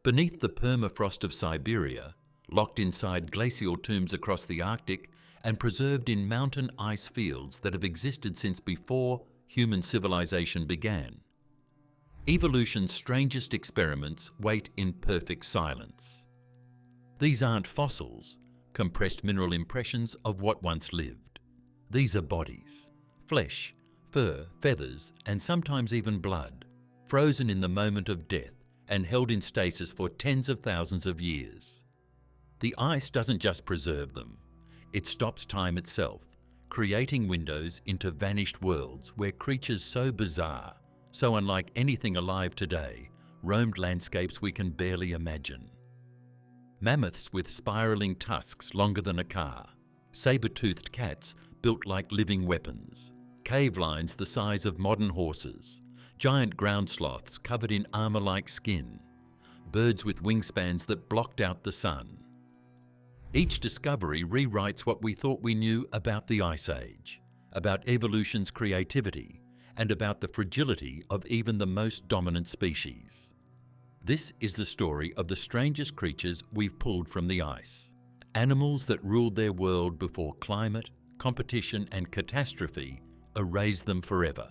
Beneath the permafrost of Siberia, locked inside glacial tombs across the Arctic, and preserved in mountain ice fields that have existed since before human civilization began, evolution's strangest experiments wait in perfect silence. These aren't fossils, compressed mineral impressions of what once lived. These are bodies, flesh, fur, feathers, and sometimes even blood, frozen in the moment of death and held in stasis for tens of thousands of years. The ice doesn't just preserve them, it stops time itself, creating windows into vanished worlds where creatures so bizarre, so unlike anything alive today, roamed landscapes we can barely imagine. Mammoths with spiraling tusks longer than a car, saber-toothed cats built like living weapons, cave lions the size of modern horses, giant ground sloths covered in armor-like skin, birds with wingspans that blocked out the sun. Each discovery rewrites what we thought we knew about the Ice Age, about evolution's creativity, and about the fragility of even the most dominant species. This is the story of the strangest creatures we've pulled from the ice, animals that ruled their world before climate, competition, and catastrophe erased them forever.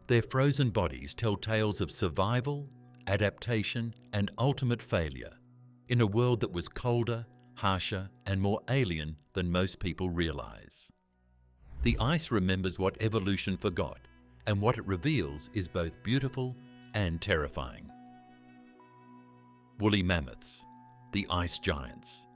Their frozen bodies tell tales of survival, adaptation, and ultimate failure in a world that was colder, harsher, and more alien than most people realize. The ice remembers what evolution forgot, and what it reveals is both beautiful and terrifying. Woolly mammoths, the ice giants.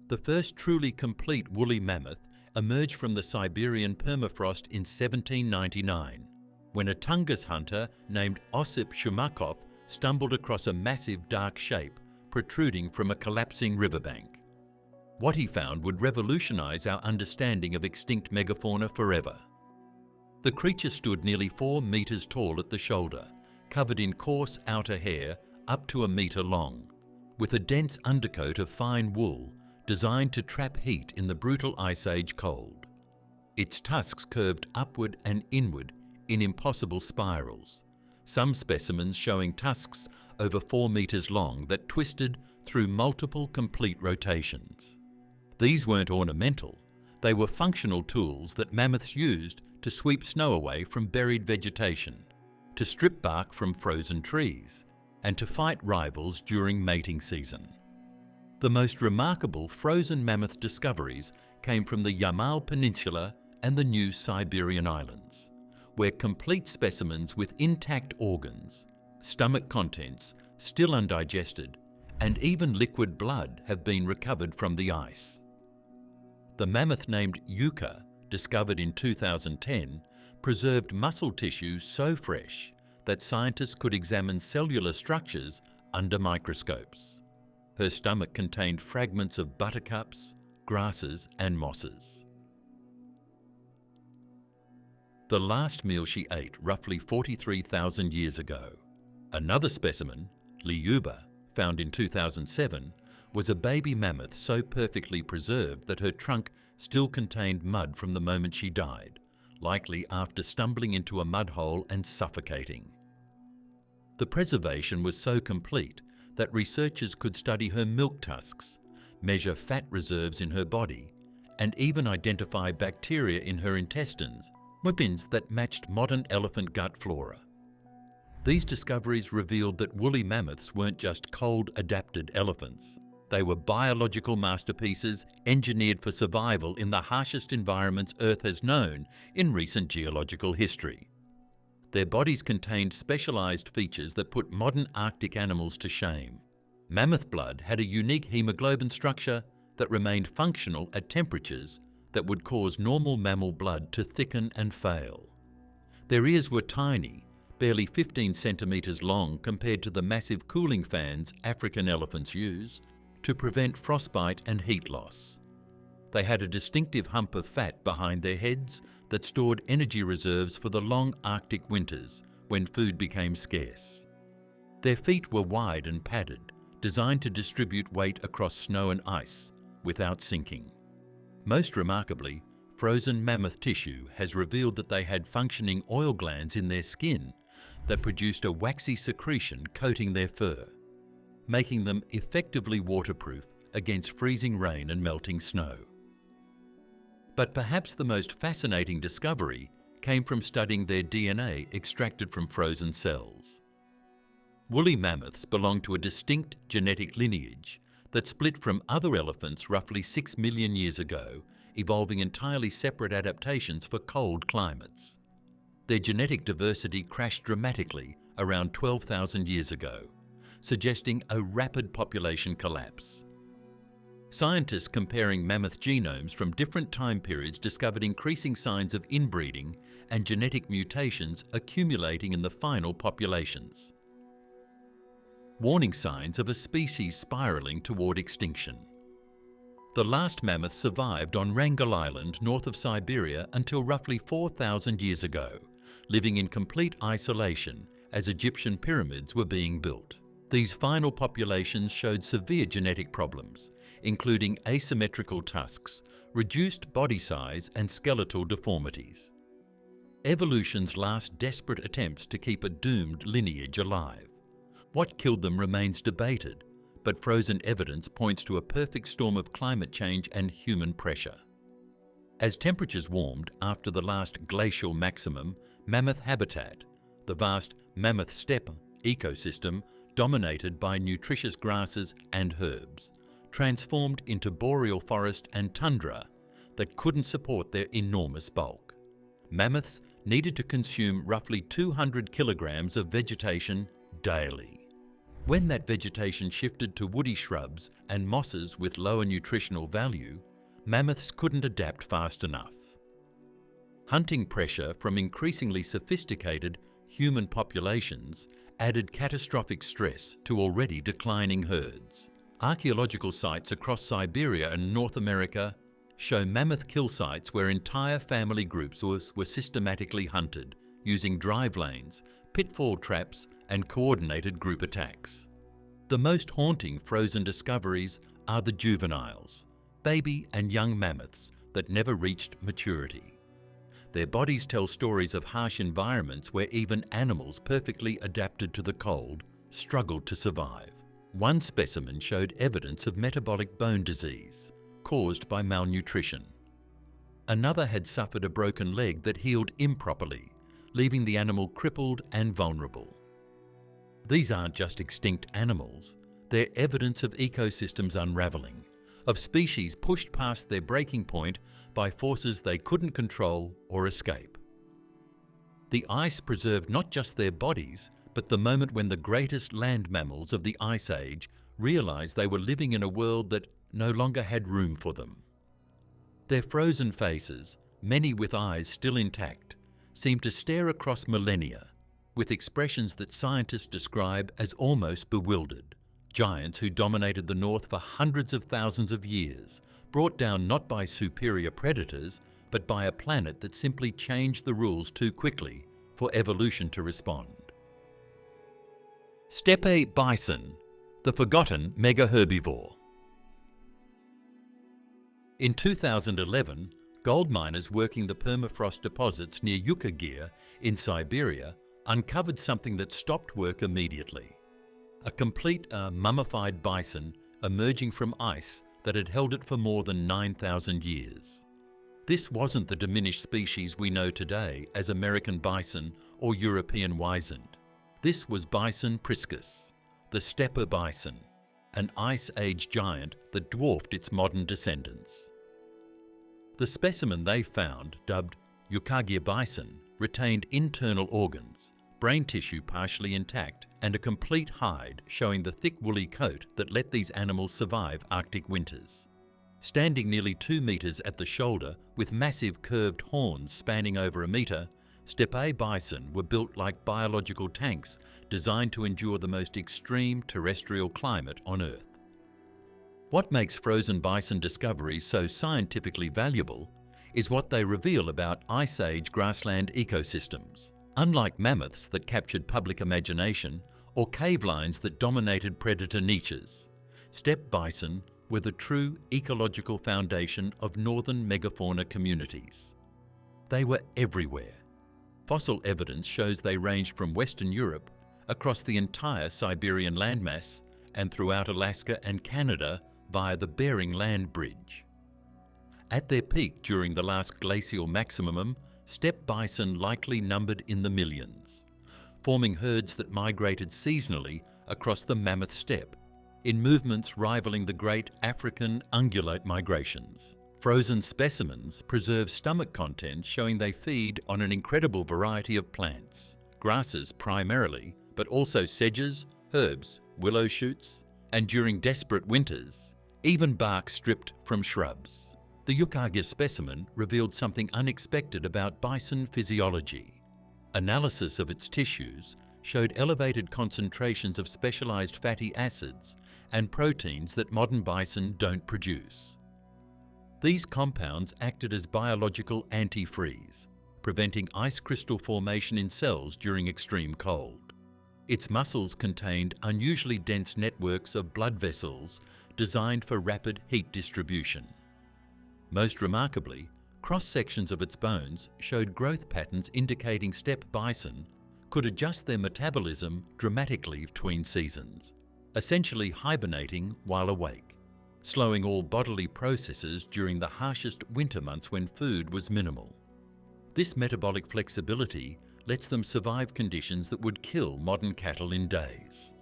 The first truly complete woolly mammoth emerged from the Siberian permafrost in 1799, when a Tungus hunter named Osip Shumakov stumbled across a massive dark shape protruding from a collapsing riverbank. What he found would revolutionize our understanding of extinct megafauna forever. The creature stood nearly 4 meters tall at the shoulder, covered in coarse outer hair up to a meter long, with a dense undercoat of fine wool designed to trap heat in the brutal Ice Age cold. Its tusks curved upward and inward in impossible spirals, some specimens showing tusks over 4 meters long that twisted through multiple complete rotations. These weren't ornamental, they were functional tools that mammoths used to sweep snow away from buried vegetation, to strip bark from frozen trees, and to fight rivals during mating season. The most remarkable frozen mammoth discoveries came from the Yamal Peninsula and the New Siberian Islands, where complete specimens with intact organs, stomach contents still undigested, and even liquid blood have been recovered from the ice. The mammoth named Yukon, discovered in 2010, preserved muscle tissue so fresh that scientists could examine cellular structures under microscopes. Her stomach contained fragments of buttercups, grasses, and mosses. The last meal she ate roughly 43,000 years ago. Another specimen, Liuba, found in 2007, was a baby mammoth so perfectly preserved that her trunk still contained mud from the moment she died, likely after stumbling into a mud hole and suffocating. The preservation was so complete that researchers could study her milk tusks, measure fat reserves in her body, and even identify bacteria in her intestines, weapons that matched modern elephant gut flora. These discoveries revealed that woolly mammoths weren't just cold-adapted elephants. They were biological masterpieces engineered for survival in the harshest environments Earth has known in recent geological history. Their bodies contained specialized features that put modern Arctic animals to shame. Mammoth blood had a unique hemoglobin structure that remained functional at temperatures that would cause normal mammal blood to thicken and fail. Their ears were tiny, barely 15 centimeters long compared to the massive cooling fans African elephants use to prevent frostbite and heat loss. They had a distinctive hump of fat behind their heads that stored energy reserves for the long Arctic winters when food became scarce. Their feet were wide and padded, designed to distribute weight across snow and ice without sinking. Most remarkably, frozen mammoth tissue has revealed that they had functioning oil glands in their skin that produced a waxy secretion coating their fur, making them effectively waterproof against freezing rain and melting snow. But perhaps the most fascinating discovery came from studying their DNA extracted from frozen cells. Woolly mammoths belong to a distinct genetic lineage that split from other elephants roughly 6 million years ago, evolving entirely separate adaptations for cold climates. Their genetic diversity crashed dramatically around 12,000 years ago, suggesting a rapid population collapse. Scientists comparing mammoth genomes from different time periods discovered increasing signs of inbreeding and genetic mutations accumulating in the final populations. Warning signs of a species spiralling toward extinction. The last mammoth survived on Wrangel Island north of Siberia until roughly 4,000 years ago, living in complete isolation as Egyptian pyramids were being built. These final populations showed severe genetic problems, including asymmetrical tusks, reduced body size and skeletal deformities. Evolution's last desperate attempts to keep a doomed lineage alive. What killed them remains debated, but frozen evidence points to a perfect storm of climate change and human pressure. As temperatures warmed after the last glacial maximum, mammoth habitat, the vast Mammoth Steppe ecosystem dominated by nutritious grasses and herbs, transformed into boreal forest and tundra that couldn't support their enormous bulk. Mammoths needed to consume roughly 200 kilograms of vegetation daily. When that vegetation shifted to woody shrubs and mosses with lower nutritional value, mammoths couldn't adapt fast enough. Hunting pressure from increasingly sophisticated human populations added catastrophic stress to already declining herds. Archaeological sites across Siberia and North America show mammoth kill sites where entire family groups were systematically hunted using drive lanes, pitfall traps, and coordinated group attacks. The most haunting frozen discoveries are the juveniles, baby and young mammoths that never reached maturity. Their bodies tell stories of harsh environments where even animals perfectly adapted to the cold struggled to survive. One specimen showed evidence of metabolic bone disease caused by malnutrition. Another had suffered a broken leg that healed improperly, leaving the animal crippled and vulnerable. These aren't just extinct animals, they're evidence of ecosystems unraveling, of species pushed past their breaking point by forces they couldn't control or escape. The ice preserved not just their bodies, but the moment when the greatest land mammals of the Ice Age realized they were living in a world that no longer had room for them. Their frozen faces, many with eyes still intact, seemed to stare across millennia, with expressions that scientists describe as almost bewildered. Giants who dominated the North for hundreds of thousands of years, brought down not by superior predators, but by a planet that simply changed the rules too quickly for evolution to respond. Steppe bison, the forgotten mega-herbivore. In 2011, gold miners working the permafrost deposits near Yukon in Siberia uncovered something that stopped work immediately. A complete mummified bison emerging from ice that had held it for more than 9,000 years. This wasn't the diminished species we know today as American bison or European wisent. This was bison priscus, the Steppe bison, an Ice Age giant that dwarfed its modern descendants. The specimen they found, dubbed Yukon bison, retained internal organs, brain tissue partially intact, and a complete hide showing the thick woolly coat that let these animals survive Arctic winters. Standing nearly 2 meters at the shoulder with massive curved horns spanning over a meter, Steppe bison were built like biological tanks designed to endure the most extreme terrestrial climate on Earth. What makes frozen bison discoveries so scientifically valuable is what they reveal about Ice Age grassland ecosystems. Unlike mammoths that captured public imagination or cave lions that dominated predator niches, steppe bison were the true ecological foundation of northern megafauna communities. They were everywhere, Fossil evidence shows they ranged from Western Europe across the entire Siberian landmass and throughout Alaska and Canada via the Bering Land Bridge. At their peak during the last glacial maximum, steppe bison likely numbered in the millions, forming herds that migrated seasonally across the Mammoth steppe, in movements rivaling the great African ungulate migrations. Frozen specimens preserve stomach content showing they feed on an incredible variety of plants, grasses primarily, but also sedges, herbs, willow shoots, and during desperate winters, even bark stripped from shrubs. The Yukon specimen revealed something unexpected about bison physiology. Analysis of its tissues showed elevated concentrations of specialized fatty acids and proteins that modern bison don't produce. These compounds acted as biological antifreeze, preventing ice crystal formation in cells during extreme cold. Its muscles contained unusually dense networks of blood vessels designed for rapid heat distribution. Most remarkably, cross-sections of its bones showed growth patterns indicating steppe bison could adjust their metabolism dramatically between seasons, essentially hibernating while awake, slowing all bodily processes during the harshest winter months when food was minimal. This metabolic flexibility lets them survive conditions that would kill modern cattle in days.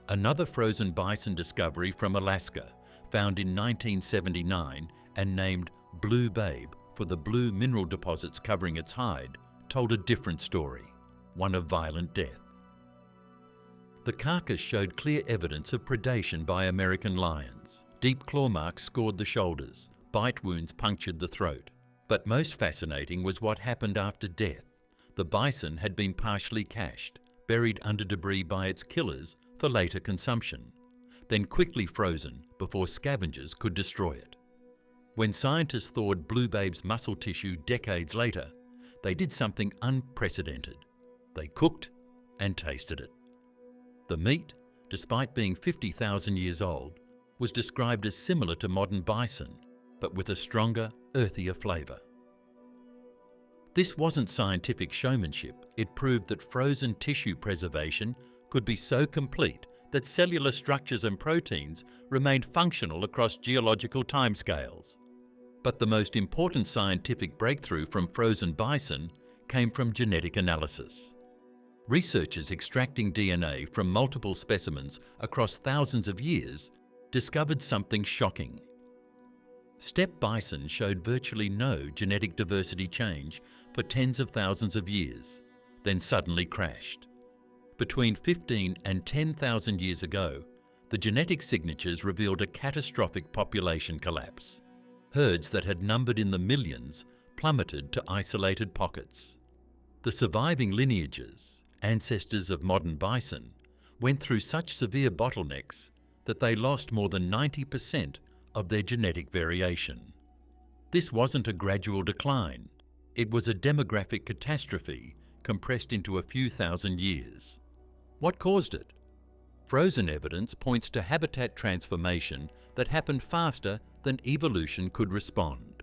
Another frozen bison discovery from Alaska, found in 1979 and named Blue Babe for the blue mineral deposits covering its hide, told a different story, one of violent death. The carcass showed clear evidence of predation by American lions. Deep claw marks scored the shoulders, bite wounds punctured the throat. But most fascinating was what happened after death. The bison had been partially cached, buried under debris by its killers for later consumption, then quickly frozen before scavengers could destroy it. When scientists thawed Blue Babe's muscle tissue decades later, they did something unprecedented. They cooked and tasted it. The meat, despite being 50,000 years old, was described as similar to modern bison, but with a stronger, earthier flavour. This wasn't scientific showmanship. It proved that frozen tissue preservation could be so complete that cellular structures and proteins remained functional across geological timescales. But the most important scientific breakthrough from frozen bison came from genetic analysis. Researchers extracting DNA from multiple specimens across thousands of years discovered something shocking. Steppe bison showed virtually no genetic diversity change for tens of thousands of years, then suddenly crashed. Between 15 and 10,000 years ago, the genetic signatures revealed a catastrophic population collapse. Herds that had numbered in the millions plummeted to isolated pockets. The surviving lineages, ancestors of modern bison, went through such severe bottlenecks that they lost more than 90% of their genetic variation. This wasn't a gradual decline. It was a demographic catastrophe compressed into a few thousand years. What caused it? Frozen evidence points to habitat transformation that happened faster than evolution could respond.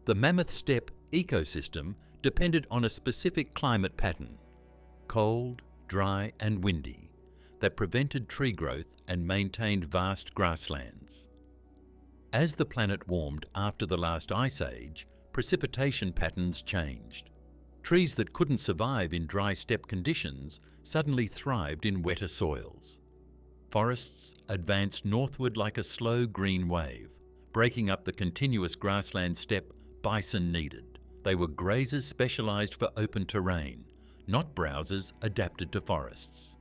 The Mammoth steppe ecosystem depended on a specific climate pattern, cold, dry and windy, that prevented tree growth and maintained vast grasslands. As the planet warmed after the last ice age, precipitation patterns changed. Trees that couldn't survive in dry steppe conditions suddenly thrived in wetter soils. Forests advanced northward like a slow green wave, breaking up the continuous grassland steppe bison needed. They were grazers specialized for open terrain, not browsers adapted to forests.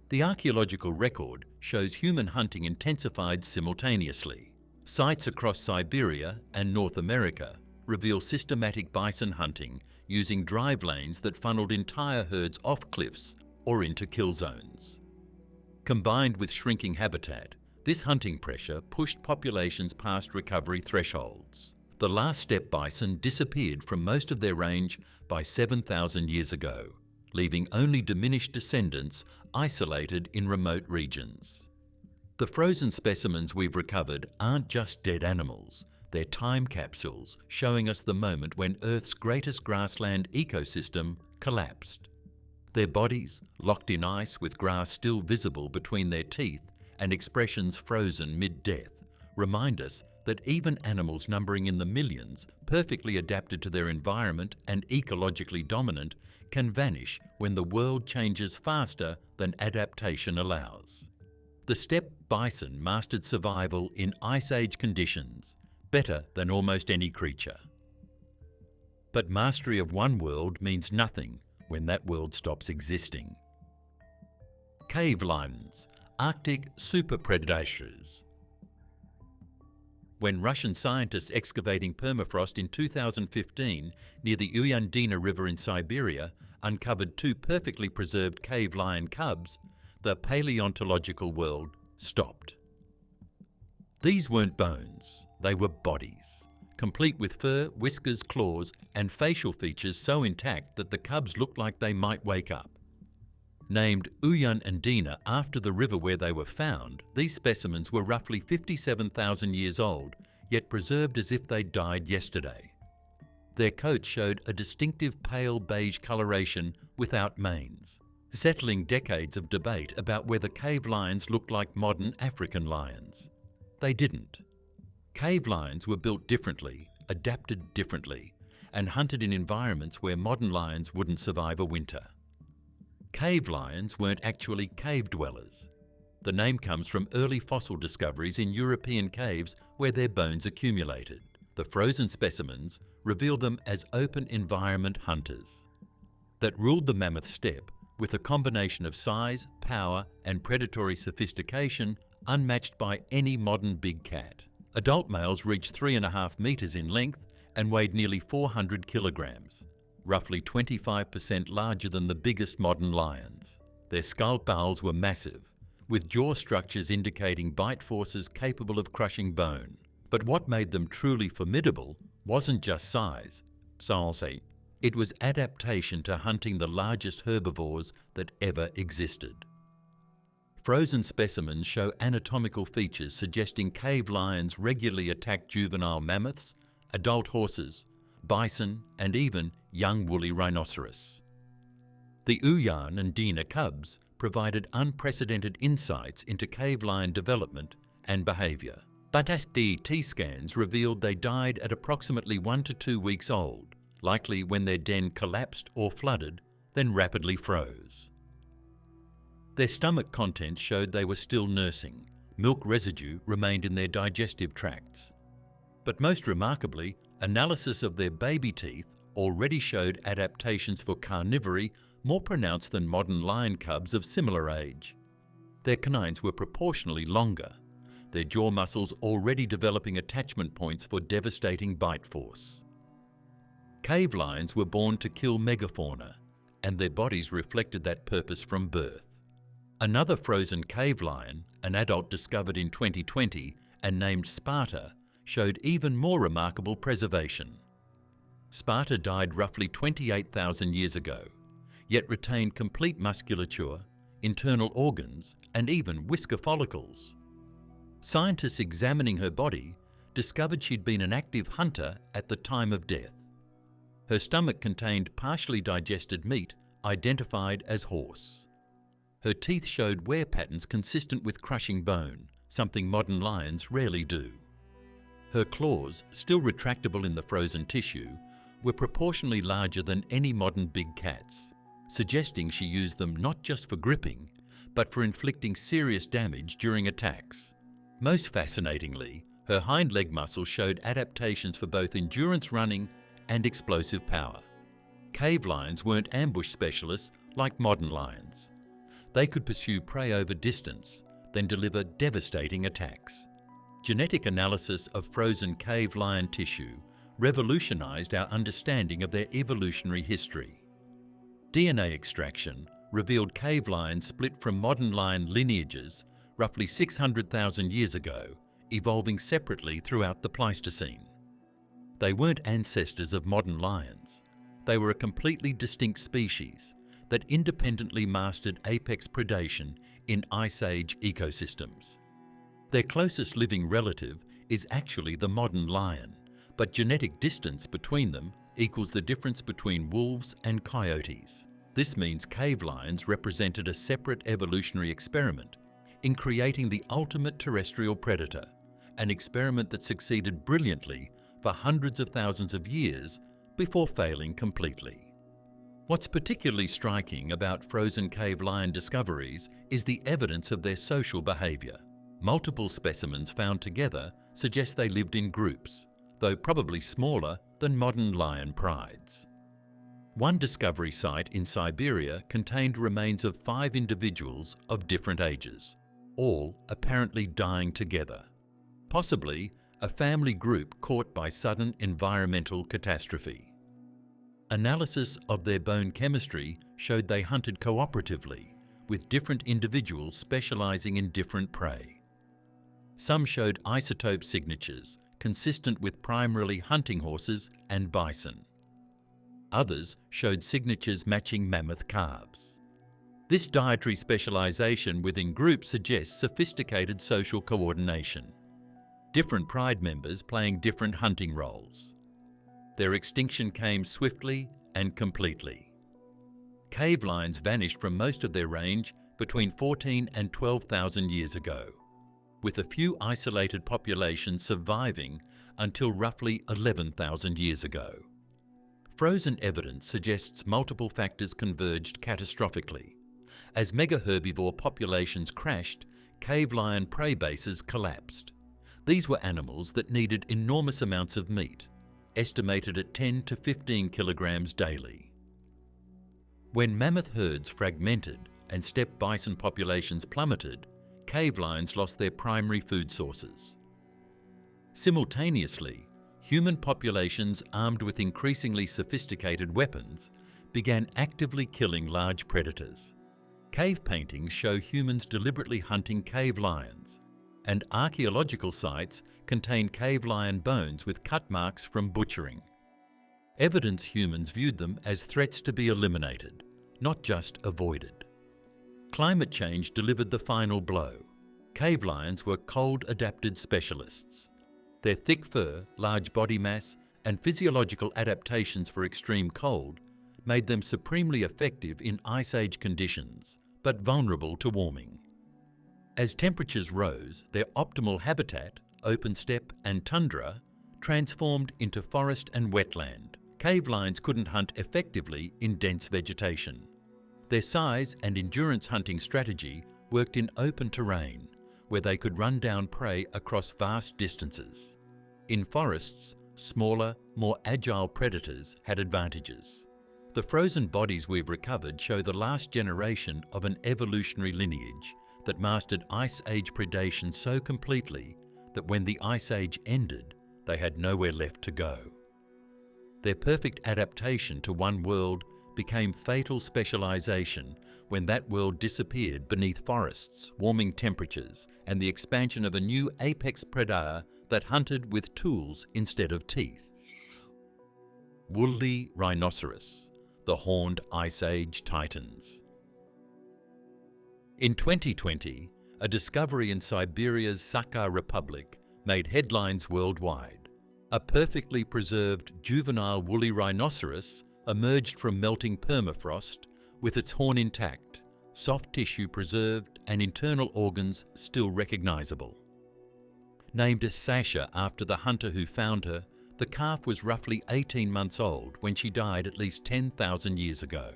The archaeological record shows human hunting intensified simultaneously. Sites across Siberia and North America reveal systematic bison hunting using drive lanes that funneled entire herds off cliffs or into kill zones. Combined with shrinking habitat, this hunting pressure pushed populations past recovery thresholds. The last steppe bison disappeared from most of their range by 7,000 years ago, leaving only diminished descendants isolated in remote regions. The frozen specimens we've recovered aren't just dead animals, They're time capsules showing us the moment when Earth's greatest grassland ecosystem collapsed. Their bodies, locked in ice with grass still visible between their teeth and expressions frozen mid-death, remind us that even animals numbering in the millions, perfectly adapted to their environment and ecologically dominant, can vanish when the world changes faster than adaptation allows. The steppe bison mastered survival in Ice Age conditions, better than almost any creature. But mastery of one world means nothing when that world stops existing. Cave lions, Arctic superpredators. When Russian scientists excavating permafrost in 2015 near the Uyandina River in Siberia uncovered two perfectly preserved cave lion cubs, the paleontological world stopped. These weren't bones, they were bodies, complete with fur, whiskers, claws, and facial features so intact that the cubs looked like they might wake up. Named Uyandina after the river where they were found, these specimens were roughly 57,000 years old, yet preserved as if they'd died yesterday. Their coats showed a distinctive pale beige coloration without manes, settling decades of debate about whether cave lions looked like modern African lions. They didn't. Cave lions were built differently, adapted differently, and hunted in environments where modern lions wouldn't survive a winter. Cave lions weren't actually cave dwellers. The name comes from early fossil discoveries in European caves where their bones accumulated. The frozen specimens reveal them as open environment hunters that ruled the mammoth steppe with a combination of size, power, and predatory sophistication unmatched by any modern big cat. Adult males reached 3.5 meters in length and weighed nearly 400 kilograms, roughly 25% larger than the biggest modern lions. Their skull bowls were massive, with jaw structures indicating bite forces capable of crushing bone. But what made them truly formidable wasn't just size, it was adaptation to hunting the largest herbivores that ever existed. Frozen specimens show anatomical features suggesting cave lions regularly attack juvenile mammoths, adult horses, bison, and even young woolly rhinoceros. The Uyandina cubs provided unprecedented insights into cave lion development and behaviour. But CT scans revealed they died at approximately 1 to 2 weeks old, likely when their den collapsed or flooded, then rapidly froze. Their stomach contents showed they were still nursing. Milk residue remained in their digestive tracts. But most remarkably, analysis of their baby teeth already showed adaptations for carnivory more pronounced than modern lion cubs of similar age. Their canines were proportionally longer, their jaw muscles already developing attachment points for devastating bite force. Cave lions were born to kill megafauna, and their bodies reflected that purpose from birth. Another frozen cave lion, an adult discovered in 2020 and named Sparta, showed even more remarkable preservation. Sparta died roughly 28,000 years ago, yet retained complete musculature, internal organs, and even whisker follicles. Scientists examining her body discovered she'd been an active hunter at the time of death. Her stomach contained partially digested meat identified as horse. Her teeth showed wear patterns consistent with crushing bone, something modern lions rarely do. Her claws, still retractable in the frozen tissue, were proportionally larger than any modern big cats, suggesting she used them not just for gripping, but for inflicting serious damage during attacks. Most fascinatingly, her hind leg muscles showed adaptations for both endurance running and explosive power. Cave lions weren't ambush specialists like modern lions. They could pursue prey over distance, then deliver devastating attacks. Genetic analysis of frozen cave lion tissue revolutionized our understanding of their evolutionary history. DNA extraction revealed cave lions split from modern lion lineages roughly 600,000 years ago, evolving separately throughout the Pleistocene. They weren't ancestors of modern lions. They were a completely distinct species that independently mastered apex predation in Ice Age ecosystems. Their closest living relative is actually the modern lion, but genetic distance between them equals the difference between wolves and coyotes. This means cave lions represented a separate evolutionary experiment in creating the ultimate terrestrial predator, an experiment that succeeded brilliantly for hundreds of thousands of years before failing completely. What's particularly striking about frozen cave lion discoveries is the evidence of their social behaviour. Multiple specimens found together suggest they lived in groups, though probably smaller than modern lion prides. One discovery site in Siberia contained remains of 5 individuals of different ages, all apparently dying together, possibly a family group caught by sudden environmental catastrophe. Analysis of their bone chemistry showed they hunted cooperatively, with different individuals specializing in different prey. Some showed isotope signatures consistent with primarily hunting horses and bison. Others showed signatures matching mammoth calves. This dietary specialization within groups suggests sophisticated social coordination, different pride members playing different hunting roles. Their extinction came swiftly and completely. Cave lions vanished from most of their range between 14 and 12,000 years ago, with a few isolated populations surviving until roughly 11,000 years ago. Frozen evidence suggests multiple factors converged catastrophically. As megaherbivore populations crashed, cave lion prey bases collapsed. These were animals that needed enormous amounts of meat, estimated at 10 to 15 kilograms daily. When mammoth herds fragmented and steppe bison populations plummeted, cave lions lost their primary food sources. Simultaneously, human populations armed with increasingly sophisticated weapons began actively killing large predators. Cave paintings show humans deliberately hunting cave lions, and archaeological sites contain cave lion bones with cut marks from butchering. Evidence humans viewed them as threats to be eliminated, not just avoided. Climate change delivered the final blow. Cave lions were cold-adapted specialists. Their thick fur, large body mass, and physiological adaptations for extreme cold made them supremely effective in Ice Age conditions, but vulnerable to warming. As temperatures rose, their optimal habitat, open steppe and tundra, transformed into forest and wetland. Cave lions couldn't hunt effectively in dense vegetation. Their size and endurance hunting strategy worked in open terrain, where they could run down prey across vast distances. In forests, smaller, more agile predators had advantages. The frozen bodies we've recovered show the last generation of an evolutionary lineage that mastered Ice Age predation so completely that when the Ice Age ended, they had nowhere left to go. Their perfect adaptation to one world became fatal specialization when that world disappeared beneath forests, warming temperatures, and the expansion of a new apex predator that hunted with tools instead of teeth. Woolly rhinoceros, the horned Ice Age titans. In 2020, a discovery in Siberia's Sakha Republic made headlines worldwide. A perfectly preserved juvenile woolly rhinoceros emerged from melting permafrost with its horn intact, soft tissue preserved and internal organs still recognizable. Named Sasha after the hunter who found her, the calf was roughly 18 months old when she died at least 10,000 years ago.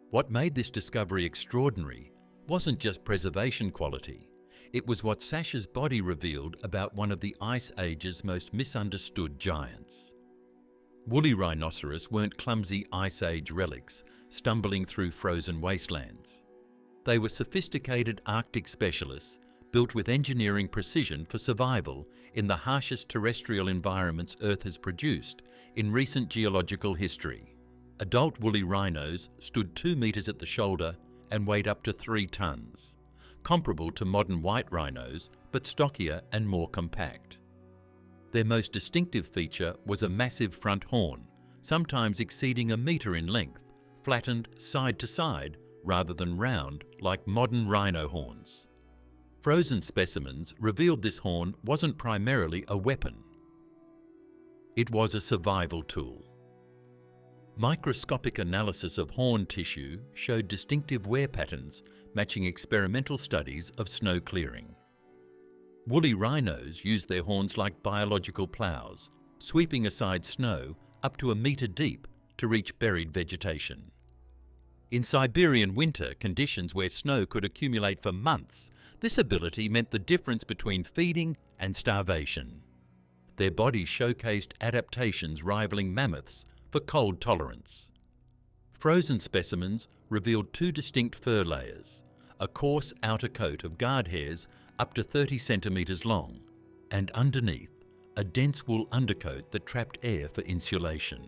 What made this discovery extraordinary wasn't just preservation quality, it was what Sasha's body revealed about one of the Ice Age's most misunderstood giants. Woolly rhinoceros weren't clumsy Ice Age relics stumbling through frozen wastelands. They were sophisticated Arctic specialists built with engineering precision for survival in the harshest terrestrial environments Earth has produced in recent geological history. Adult woolly rhinos stood 2 meters at the shoulder and weighed up to 3 tons, comparable to modern white rhinos, but stockier and more compact. Their most distinctive feature was a massive front horn, sometimes exceeding a meter in length, flattened side to side rather than round like modern rhino horns. Frozen specimens revealed this horn wasn't primarily a weapon. It was a survival tool. Microscopic analysis of horn tissue showed distinctive wear patterns matching experimental studies of snow clearing. Woolly rhinos used their horns like biological ploughs, sweeping aside snow up to a metre deep to reach buried vegetation. In Siberian winter conditions where snow could accumulate for months, this ability meant the difference between feeding and starvation. Their bodies showcased adaptations rivaling mammoths for cold tolerance. Frozen specimens revealed two distinct fur layers, a coarse outer coat of guard hairs up to 30 centimetres long, and underneath, a dense wool undercoat that trapped air for insulation.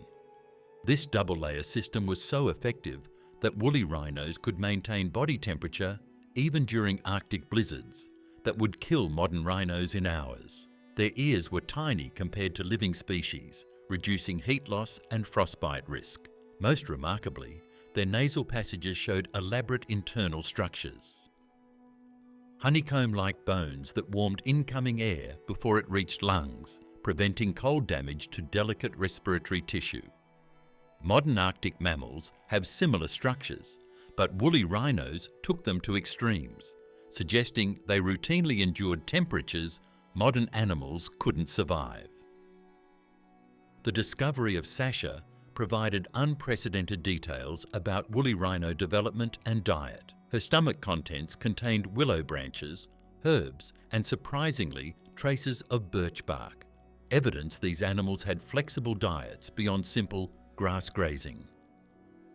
This double-layer system was so effective that woolly rhinos could maintain body temperature even during Arctic blizzards that would kill modern rhinos in hours. Their ears were tiny compared to living species, reducing heat loss and frostbite risk. Most remarkably, their nasal passages showed elaborate internal structures. Honeycomb-like bones that warmed incoming air before it reached lungs, preventing cold damage to delicate respiratory tissue. Modern Arctic mammals have similar structures, but woolly rhinos took them to extremes, suggesting they routinely endured temperatures modern animals couldn't survive. The discovery of Sasha provided unprecedented details about woolly rhino development and diet. Her stomach contents contained willow branches, herbs, and surprisingly, traces of birch bark, evidence these animals had flexible diets beyond simple grass grazing.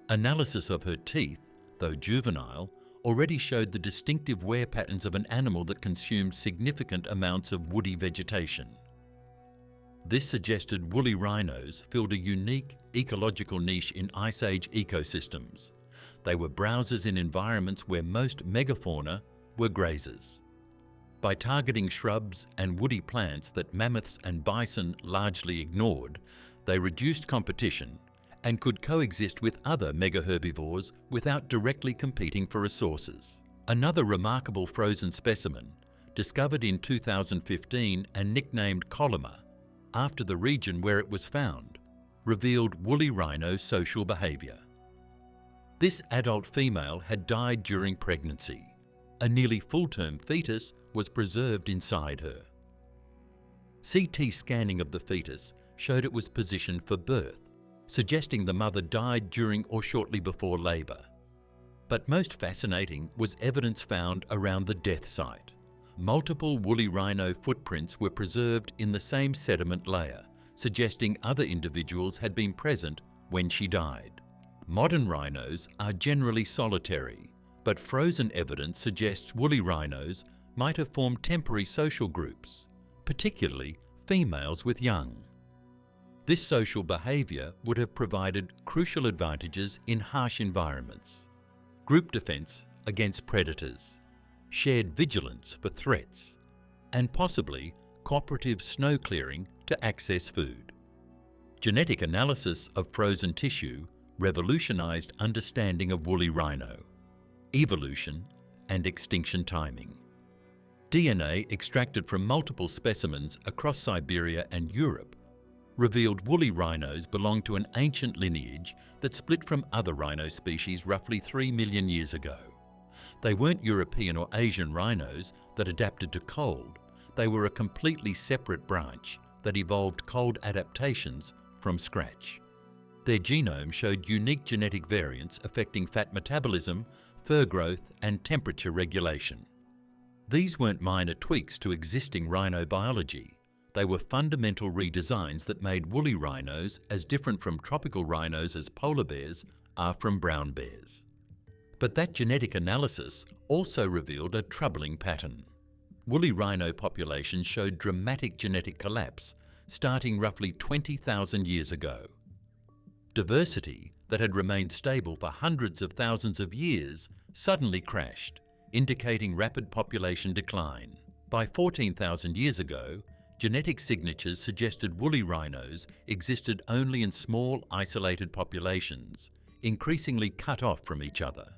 Analysis of her teeth, though juvenile, already showed the distinctive wear patterns of an animal that consumed significant amounts of woody vegetation. This suggested woolly rhinos filled a unique ecological niche in Ice Age ecosystems. They were browsers in environments where most megafauna were grazers. By targeting shrubs and woody plants that mammoths and bison largely ignored, they reduced competition and could coexist with other megaherbivores without directly competing for resources. Another remarkable frozen specimen, discovered in 2015 and nicknamed Colima, after the region where it was found, revealed woolly rhino social behaviour. This adult female had died during pregnancy. A nearly full-term fetus was preserved inside her. CT scanning of the fetus showed it was positioned for birth, suggesting the mother died during or shortly before labour. But most fascinating was evidence found around the death site. Multiple woolly rhino footprints were preserved in the same sediment layer, suggesting other individuals had been present when she died. Modern rhinos are generally solitary, but frozen evidence suggests woolly rhinos might have formed temporary social groups, particularly females with young. This social behaviour would have provided crucial advantages in harsh environments: group defence against predators, shared vigilance for threats, and possibly cooperative snow clearing to access food. Genetic analysis of frozen tissue revolutionised understanding of woolly rhino, evolution and extinction timing. DNA extracted from multiple specimens across Siberia and Europe revealed woolly rhinos belong to an ancient lineage that split from other rhino species roughly 3 million years ago. They weren't European or Asian rhinos that adapted to cold. They were a completely separate branch that evolved cold adaptations from scratch. Their genome showed unique genetic variants affecting fat metabolism, fur growth, and temperature regulation. These weren't minor tweaks to existing rhino biology. They were fundamental redesigns that made woolly rhinos as different from tropical rhinos as polar bears are from brown bears. But that genetic analysis also revealed a troubling pattern. Woolly rhino populations showed dramatic genetic collapse starting roughly 20,000 years ago. Diversity that had remained stable for hundreds of thousands of years suddenly crashed, indicating rapid population decline. By 14,000 years ago, genetic signatures suggested woolly rhinos existed only in small, isolated populations, increasingly cut off from each other.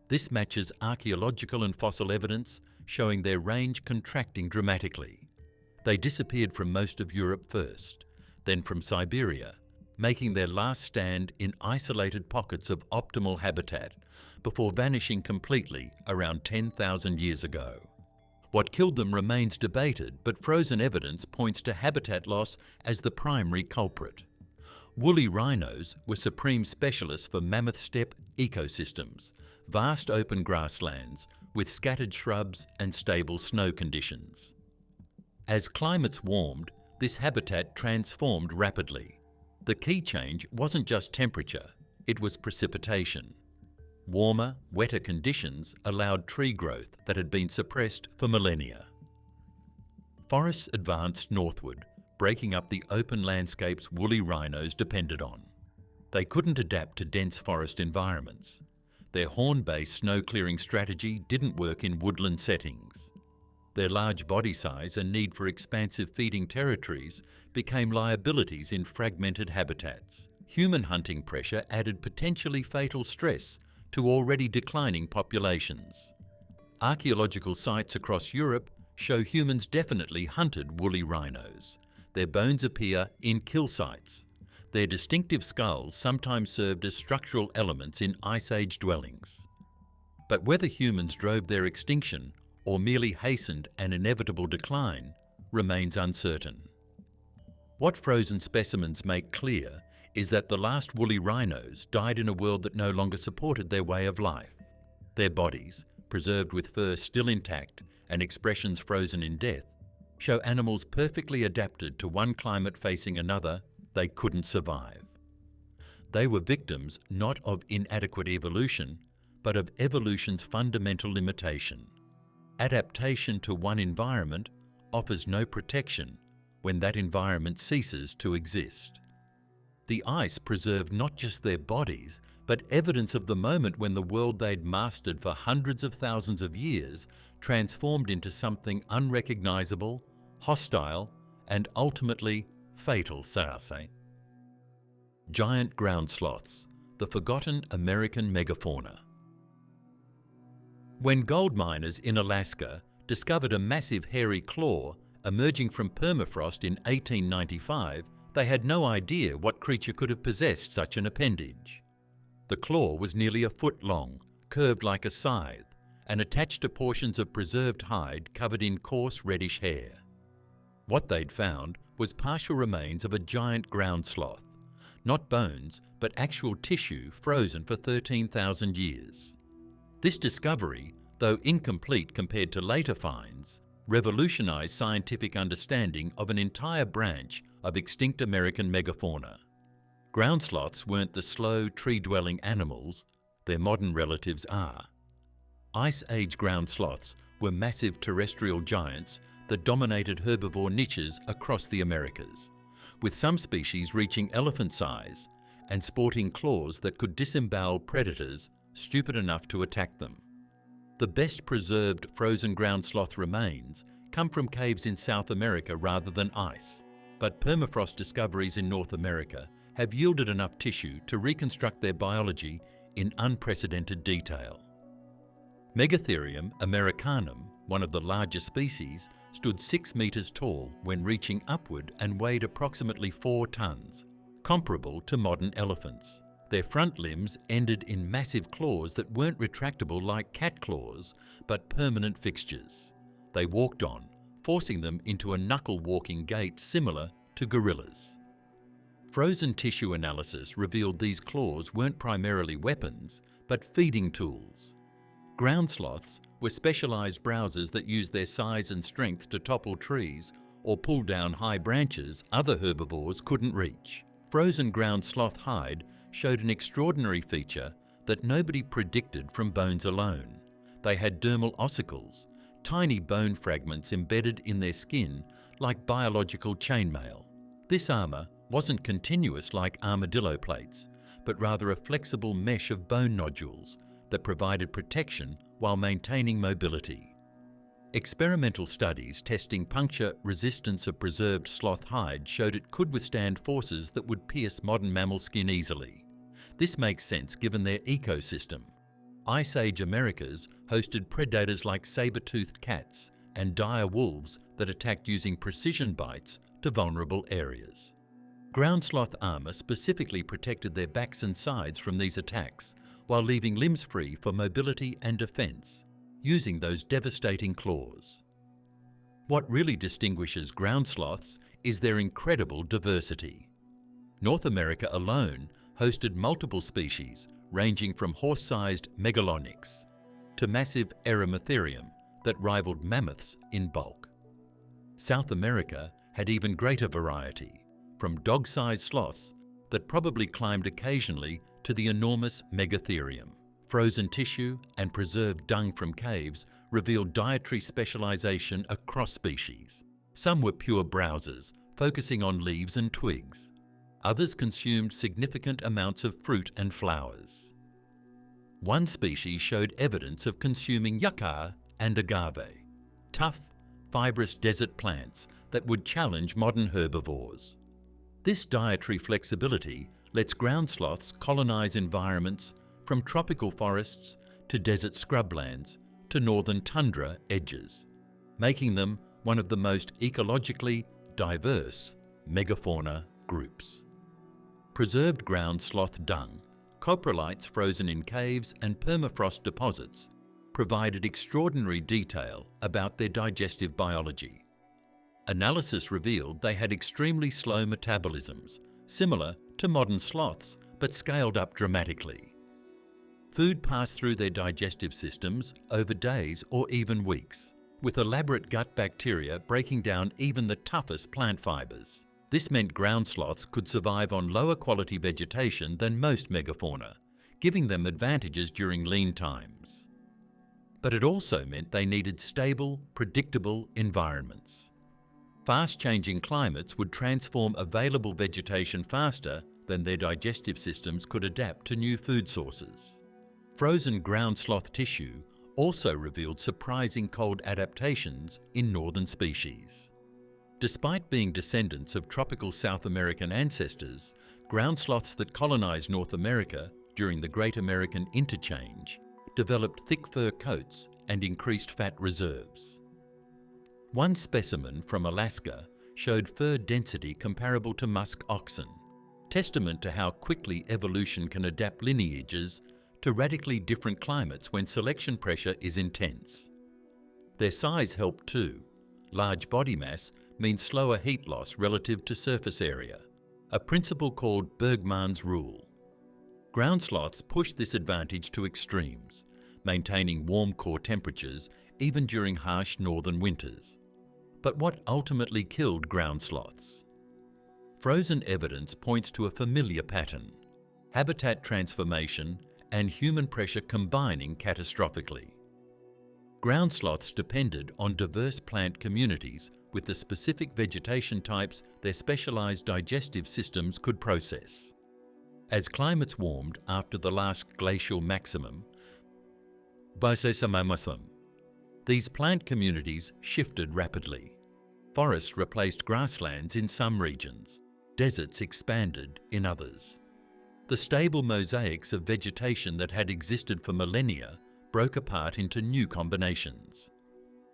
This matches archaeological and fossil evidence showing their range contracting dramatically. They disappeared from most of Europe first, then from Siberia, making their last stand in isolated pockets of optimal habitat before vanishing completely around 10,000 years ago. What killed them remains debated, but frozen evidence points to habitat loss as the primary culprit. Woolly rhinos were supreme specialists for mammoth steppe ecosystems, vast open grasslands with scattered shrubs and stable snow conditions. As climates warmed, this habitat transformed rapidly. The key change wasn't just temperature, it was precipitation. Warmer, wetter conditions allowed tree growth that had been suppressed for millennia. Forests advanced northward, breaking up the open landscapes woolly rhinos depended on. They couldn't adapt to dense forest environments. Their horn-based snow-clearing strategy didn't work in woodland settings. Their large body size and need for expansive feeding territories became liabilities in fragmented habitats. Human hunting pressure added potentially fatal stress to already declining populations. Archaeological sites across Europe show humans definitely hunted woolly rhinos. Their bones appear in kill sites. Their distinctive skulls sometimes served as structural elements in Ice Age dwellings. But whether humans drove their extinction or merely hastened an inevitable decline remains uncertain. What frozen specimens make clear is that the last woolly rhinos died in a world that no longer supported their way of life. Their bodies, preserved with fur still intact and expressions frozen in death, show animals perfectly adapted to one climate facing another they couldn't survive. They were victims not of inadequate evolution, but of evolution's fundamental limitation. Adaptation to one environment offers no protection when that environment ceases to exist. The ice preserved not just their bodies, but evidence of the moment when the world they'd mastered for hundreds of thousands of years transformed into something unrecognizable, hostile, and ultimately fatal, say. Giant ground sloths, the forgotten American megafauna. When gold miners in Alaska discovered a massive hairy claw emerging from permafrost in 1895, they had no idea what creature could have possessed such an appendage. The claw was nearly a foot long, curved like a scythe, and attached to portions of preserved hide covered in coarse reddish hair. What they'd found was partial remains of a giant ground sloth, not bones, but actual tissue frozen for 13,000 years. This discovery, though incomplete compared to later finds, revolutionized scientific understanding of an entire branch of extinct American megafauna. Ground sloths weren't the slow, tree-dwelling animals their modern relatives are. Ice Age ground sloths were massive terrestrial giants that dominated herbivore niches across the Americas, with some species reaching elephant size and sporting claws that could disembowel predators stupid enough to attack them. The best preserved frozen ground sloth remains come from caves in South America rather than ice, but permafrost discoveries in North America have yielded enough tissue to reconstruct their biology in unprecedented detail. Megatherium americanum, one of the largest species, stood 6 meters tall when reaching upward and weighed approximately 4 tons, comparable to modern elephants. Their front limbs ended in massive claws that weren't retractable like cat claws, but permanent fixtures. They walked on, forcing them into a knuckle-walking gait similar to gorillas. Frozen tissue analysis revealed these claws weren't primarily weapons, but feeding tools. Ground sloths were specialized browsers that used their size and strength to topple trees or pull down high branches other herbivores couldn't reach. Frozen ground sloth hide showed an extraordinary feature that nobody predicted from bones alone. They had dermal ossicles, tiny bone fragments embedded in their skin like biological chainmail. This armor wasn't continuous like armadillo plates, but rather a flexible mesh of bone nodules that provided protection while maintaining mobility. Experimental studies testing puncture resistance of preserved sloth hide showed it could withstand forces that would pierce modern mammal skin easily. This makes sense given their ecosystem. Ice Age Americas hosted predators like saber-toothed cats and dire wolves that attacked using precision bites to vulnerable areas. Ground sloth armour specifically protected their backs and sides from these attacks, while leaving limbs free for mobility and defence, using those devastating claws. What really distinguishes ground sloths is their incredible diversity. North America alone hosted multiple species ranging from horse-sized megalonyx to massive Eremitherium that rivaled mammoths in bulk. South America had even greater variety, from dog-sized sloths that probably climbed occasionally to the enormous Megatherium. Frozen tissue and preserved dung from caves revealed dietary specialization across species. Some were pure browsers, focusing on leaves and twigs. Others consumed significant amounts of fruit and flowers. One species showed evidence of consuming yucca and agave, tough, fibrous desert plants that would challenge modern herbivores. This dietary flexibility lets ground sloths colonize environments from tropical forests to desert scrublands to northern tundra edges, making them one of the most ecologically diverse megafauna groups. Preserved ground sloth dung, coprolites frozen in caves and permafrost deposits provided extraordinary detail about their digestive biology. Analysis revealed they had extremely slow metabolisms, similar to modern sloths, but scaled up dramatically. Food passed through their digestive systems over days or even weeks, with elaborate gut bacteria breaking down even the toughest plant fibers. This meant ground sloths could survive on lower quality vegetation than most megafauna, giving them advantages during lean times. But it also meant they needed stable, predictable environments. Fast-changing climates would transform available vegetation faster than their digestive systems could adapt to new food sources. Frozen ground sloth tissue also revealed surprising cold adaptations in northern species. Despite being descendants of tropical South American ancestors, ground sloths that colonized North America during the Great American Interchange developed thick fur coats and increased fat reserves. One specimen from Alaska showed fur density comparable to musk oxen, testament to how quickly evolution can adapt lineages to radically different climates when selection pressure is intense. Their size helped too. Large body mass means slower heat loss relative to surface area, a principle called Bergmann's rule. Ground sloths pushed this advantage to extremes, maintaining warm core temperatures even during harsh northern winters. But what ultimately killed ground sloths? Frozen evidence points to a familiar pattern: habitat transformation and human pressure combining catastrophically. Ground sloths depended on diverse plant communities with the specific vegetation types their specialized digestive systems could process. As climates warmed after the last glacial maximum, these plant communities shifted rapidly. Forests replaced grasslands in some regions. Deserts expanded in others. The stable mosaics of vegetation that had existed for millennia broke apart into new combinations.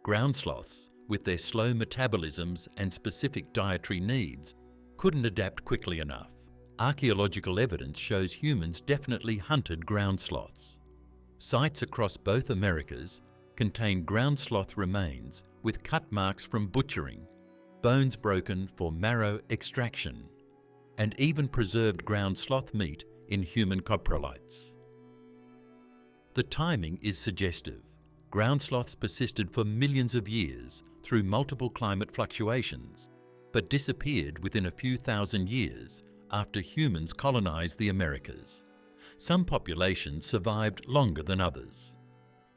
Ground sloths, with their slow metabolisms and specific dietary needs, couldn't adapt quickly enough. Archaeological evidence shows humans definitely hunted ground sloths. Sites across both Americas contain ground sloth remains with cut marks from butchering, bones broken for marrow extraction, and even preserved ground sloth meat in human coprolites. The timing is suggestive. Ground sloths persisted for millions of years through multiple climate fluctuations, but disappeared within a few thousand years after humans colonized the Americas. Some populations survived longer than others.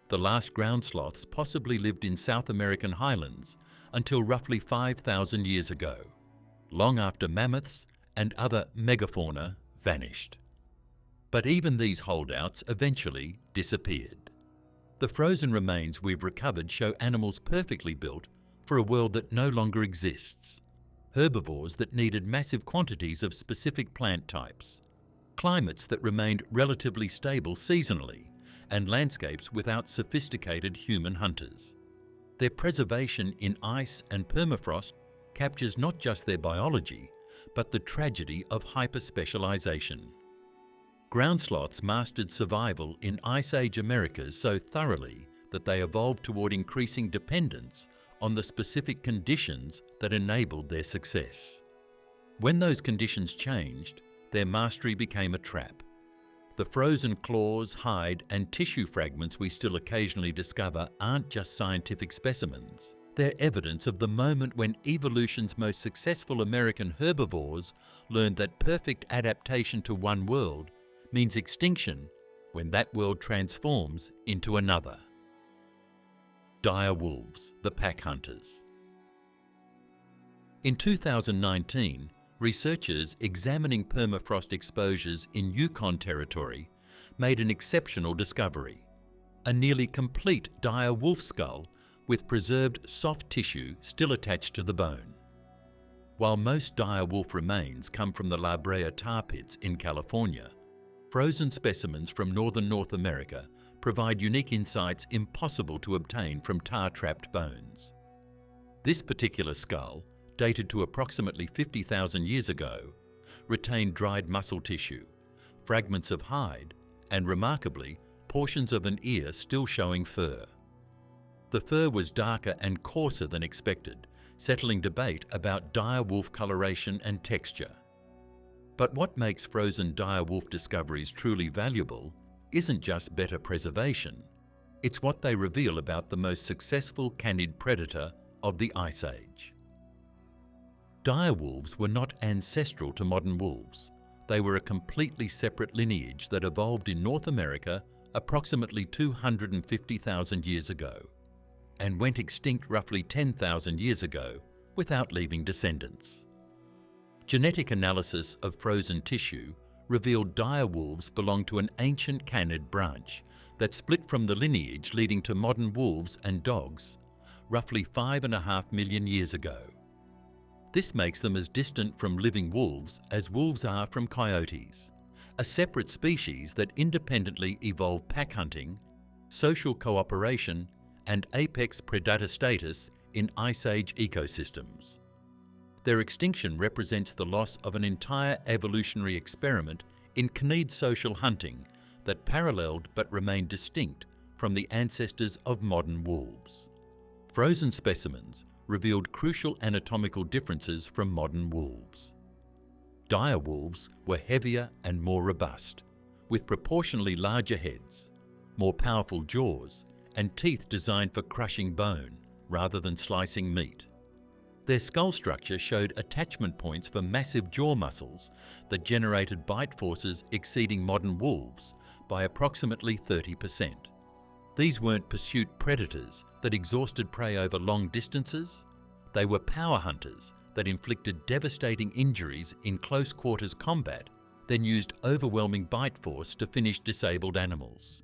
The last ground sloths possibly lived in South American highlands until roughly 5,000 years ago, long after mammoths and other megafauna vanished. But even these holdouts eventually disappeared. The frozen remains we've recovered show animals perfectly built for a world that no longer exists. Herbivores that needed massive quantities of specific plant types. Climates that remained relatively stable seasonally, and landscapes without sophisticated human hunters. Their preservation in ice and permafrost captures not just their biology, but the tragedy of hyperspecialization. Ground sloths mastered survival in Ice Age Americas so thoroughly that they evolved toward increasing dependence on the specific conditions that enabled their success. When those conditions changed, their mastery became a trap. The frozen claws, hide, and tissue fragments we still occasionally discover aren't just scientific specimens. They're evidence of the moment when evolution's most successful American herbivores learned that perfect adaptation to one world means extinction when that world transforms into another. Dire wolves, the pack hunters. In 2019, researchers examining permafrost exposures in Yukon territory made an exceptional discovery: a nearly complete dire wolf skull with preserved soft tissue still attached to the bone. While most dire wolf remains come from the La Brea tar pits in California, frozen specimens from northern North America provide unique insights impossible to obtain from tar-trapped bones. This particular skull, dated to approximately 50,000 years ago, retained dried muscle tissue, fragments of hide, and remarkably, portions of an ear still showing fur. The fur was darker and coarser than expected, settling debate about dire wolf coloration and texture. But what makes frozen dire wolf discoveries truly valuable isn't just better preservation, it's what they reveal about the most successful canid predator of the Ice Age. Dire wolves were not ancestral to modern wolves. They were a completely separate lineage that evolved in North America approximately 250,000 years ago, and went extinct roughly 10,000 years ago without leaving descendants. Genetic analysis of frozen tissue revealed dire wolves belonged to an ancient canid branch that split from the lineage leading to modern wolves and dogs roughly 5.5 million years ago. This makes them as distant from living wolves as wolves are from coyotes, a separate species that independently evolved pack hunting, social cooperation, and apex predator status in Ice Age ecosystems. Their extinction represents the loss of an entire evolutionary experiment in canid social hunting that paralleled but remained distinct from the ancestors of modern wolves. Frozen specimens revealed crucial anatomical differences from modern wolves. Dire wolves were heavier and more robust, with proportionally larger heads, more powerful jaws, and teeth designed for crushing bone rather than slicing meat. Their skull structure showed attachment points for massive jaw muscles that generated bite forces exceeding modern wolves by approximately 30%. These weren't pursuit predators that exhausted prey over long distances. They were power hunters that inflicted devastating injuries in close quarters combat, then used overwhelming bite force to finish disabled animals.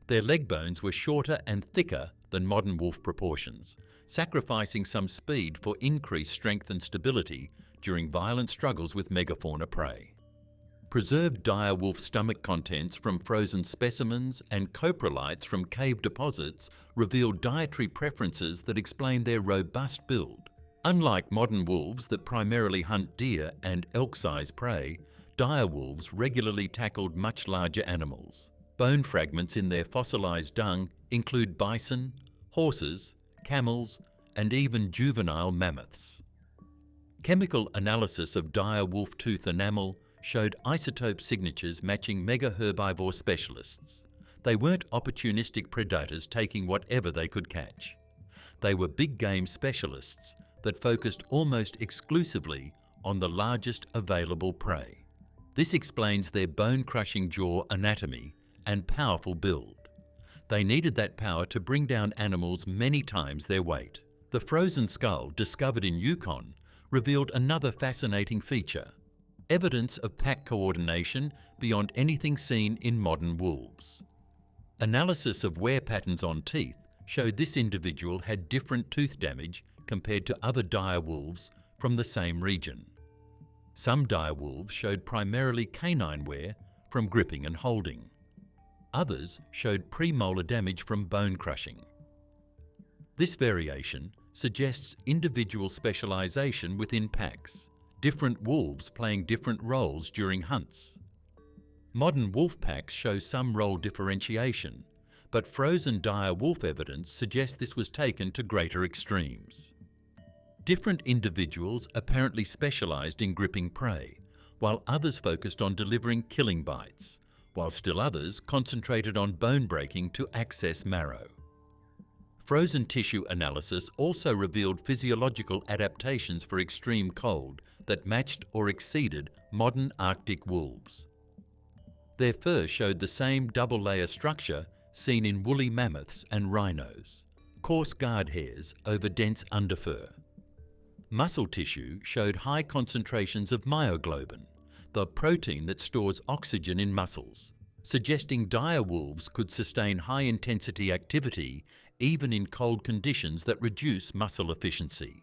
Their leg bones were shorter and thicker than modern wolf proportions, sacrificing some speed for increased strength and stability during violent struggles with megafauna prey. Preserved dire wolf stomach contents from frozen specimens and coprolites from cave deposits revealed dietary preferences that explain their robust build. Unlike modern wolves that primarily hunt deer and elk-sized prey, dire wolves regularly tackled much larger animals. Bone fragments in their fossilized dung include bison, horses, camels, and even juvenile mammoths. Chemical analysis of dire wolf tooth enamel showed isotope signatures matching mega-herbivore specialists. They weren't opportunistic predators taking whatever they could catch. They were big game specialists that focused almost exclusively on the largest available prey. This explains their bone-crushing jaw anatomy and powerful build. They needed that power to bring down animals many times their weight. The frozen skull discovered in Yukon revealed another fascinating feature: evidence of pack coordination beyond anything seen in modern wolves. Analysis of wear patterns on teeth showed this individual had different tooth damage compared to other dire wolves from the same region. Some dire wolves showed primarily canine wear from gripping and holding. Others showed premolar damage from bone crushing. This variation suggests individual specialization within packs, different wolves playing different roles during hunts. Modern wolf packs show some role differentiation, but frozen dire wolf evidence suggests this was taken to greater extremes. Different individuals apparently specialized in gripping prey, while others focused on delivering killing bites, while still others concentrated on bone breaking to access marrow. Frozen tissue analysis also revealed physiological adaptations for extreme cold that matched or exceeded modern Arctic wolves. Their fur showed the same double-layer structure seen in woolly mammoths and rhinos, coarse guard hairs over dense underfur. Muscle tissue showed high concentrations of myoglobin, the protein that stores oxygen in muscles, suggesting dire wolves could sustain high-intensity activity even in cold conditions that reduce muscle efficiency.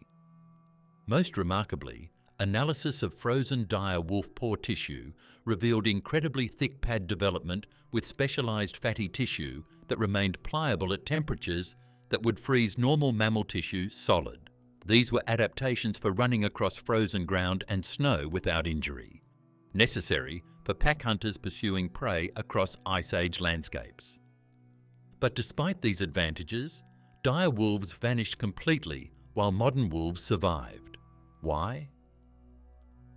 Most remarkably, analysis of frozen dire wolf paw tissue revealed incredibly thick pad development with specialized fatty tissue that remained pliable at temperatures that would freeze normal mammal tissue solid. These were adaptations for running across frozen ground and snow without injury, necessary for pack hunters pursuing prey across Ice Age landscapes. But despite these advantages, dire wolves vanished completely while modern wolves survived. Why?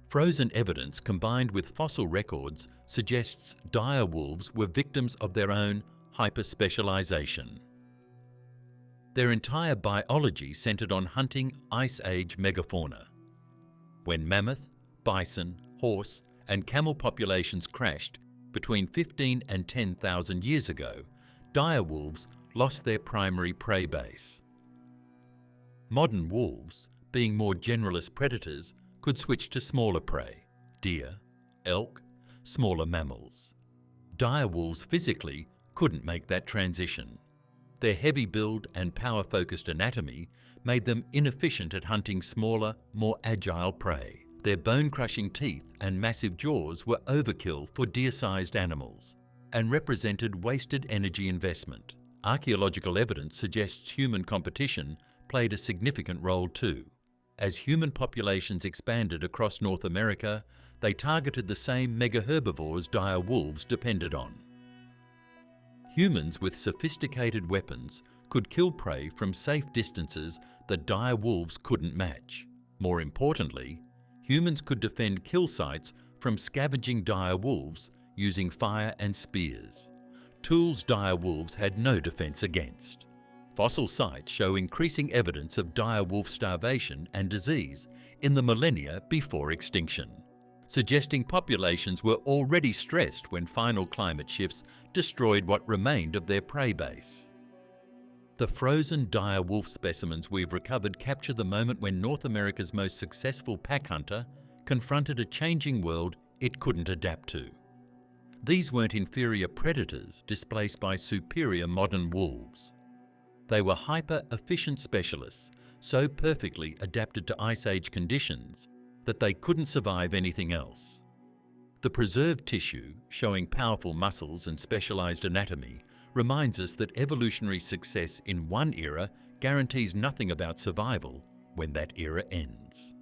Frozen evidence combined with fossil records suggests dire wolves were victims of their own hyperspecialization. Their entire biology centered on hunting Ice Age megafauna. When mammoth, bison, horse, and camel populations crashed between 15 and 10,000 years ago, dire wolves lost their primary prey base. Modern wolves, being more generalist predators, could switch to smaller prey, deer, elk, smaller mammals. Dire wolves physically couldn't make that transition. Their heavy build and power-focused anatomy made them inefficient at hunting smaller, more agile prey. Their bone-crushing teeth and massive jaws were overkill for deer-sized animals and represented wasted energy investment. Archaeological evidence suggests human competition played a significant role too. As human populations expanded across North America, they targeted the same mega-herbivores dire wolves depended on. Humans with sophisticated weapons could kill prey from safe distances that dire wolves couldn't match. More importantly, humans could defend kill sites from scavenging dire wolves using fire and spears, tools dire wolves had no defense against. Fossil sites show increasing evidence of dire wolf starvation and disease in the millennia before extinction, suggesting populations were already stressed when final climate shifts destroyed what remained of their prey base. The frozen dire wolf specimens we've recovered capture the moment when North America's most successful pack hunter confronted a changing world it couldn't adapt to. These weren't inferior predators displaced by superior modern wolves. They were hyper-efficient specialists, so perfectly adapted to Ice Age conditions that they couldn't survive anything else. The preserved tissue, showing powerful muscles and specialized anatomy, reminds us that evolutionary success in one era guarantees nothing about survival when that era ends.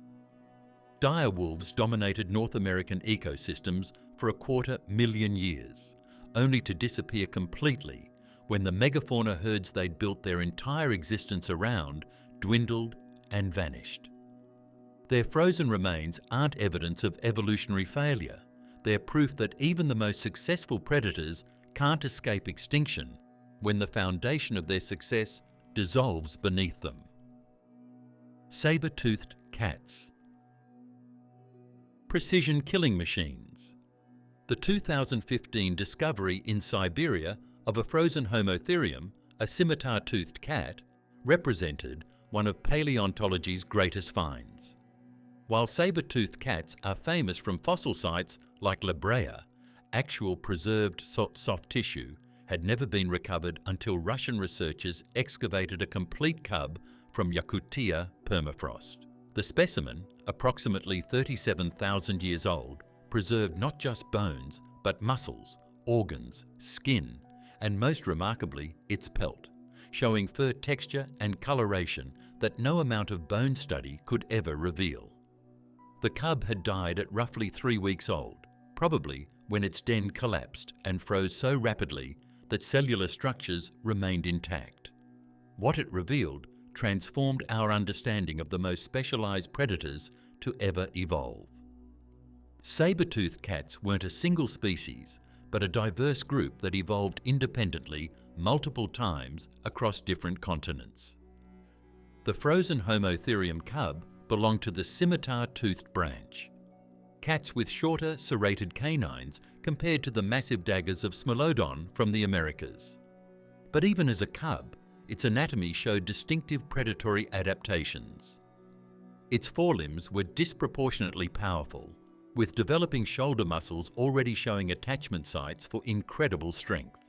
Dire wolves dominated North American ecosystems for 250,000 years, only to disappear completely when the megafauna herds they'd built their entire existence around dwindled and vanished. Their frozen remains aren't evidence of evolutionary failure. They're proof that even the most successful predators can't escape extinction when the foundation of their success dissolves beneath them. Saber-toothed cats. Precision killing machines. The 2015 discovery in Siberia of a frozen Homotherium, a scimitar-toothed cat, represented one of paleontology's greatest finds. While saber-toothed cats are famous from fossil sites like La Brea, actual preserved soft tissue had never been recovered until Russian researchers excavated a complete cub from Yakutia permafrost. The specimen, approximately 37,000 years old, preserved not just bones, but muscles, organs, skin, and most remarkably, its pelt, showing fur texture and coloration that no amount of bone study could ever reveal. The cub had died at roughly 3 weeks old, probably when its den collapsed and froze so rapidly that cellular structures remained intact. What it revealed transformed our understanding of the most specialized predators to ever evolve. Saber-toothed cats weren't a single species, but a diverse group that evolved independently multiple times across different continents. The frozen Homotherium cub belonged to the scimitar-toothed branch. Cats with shorter, serrated canines compared to the massive daggers of Smilodon from the Americas. But even as a cub, its anatomy showed distinctive predatory adaptations. Its forelimbs were disproportionately powerful, with developing shoulder muscles already showing attachment sites for incredible strength.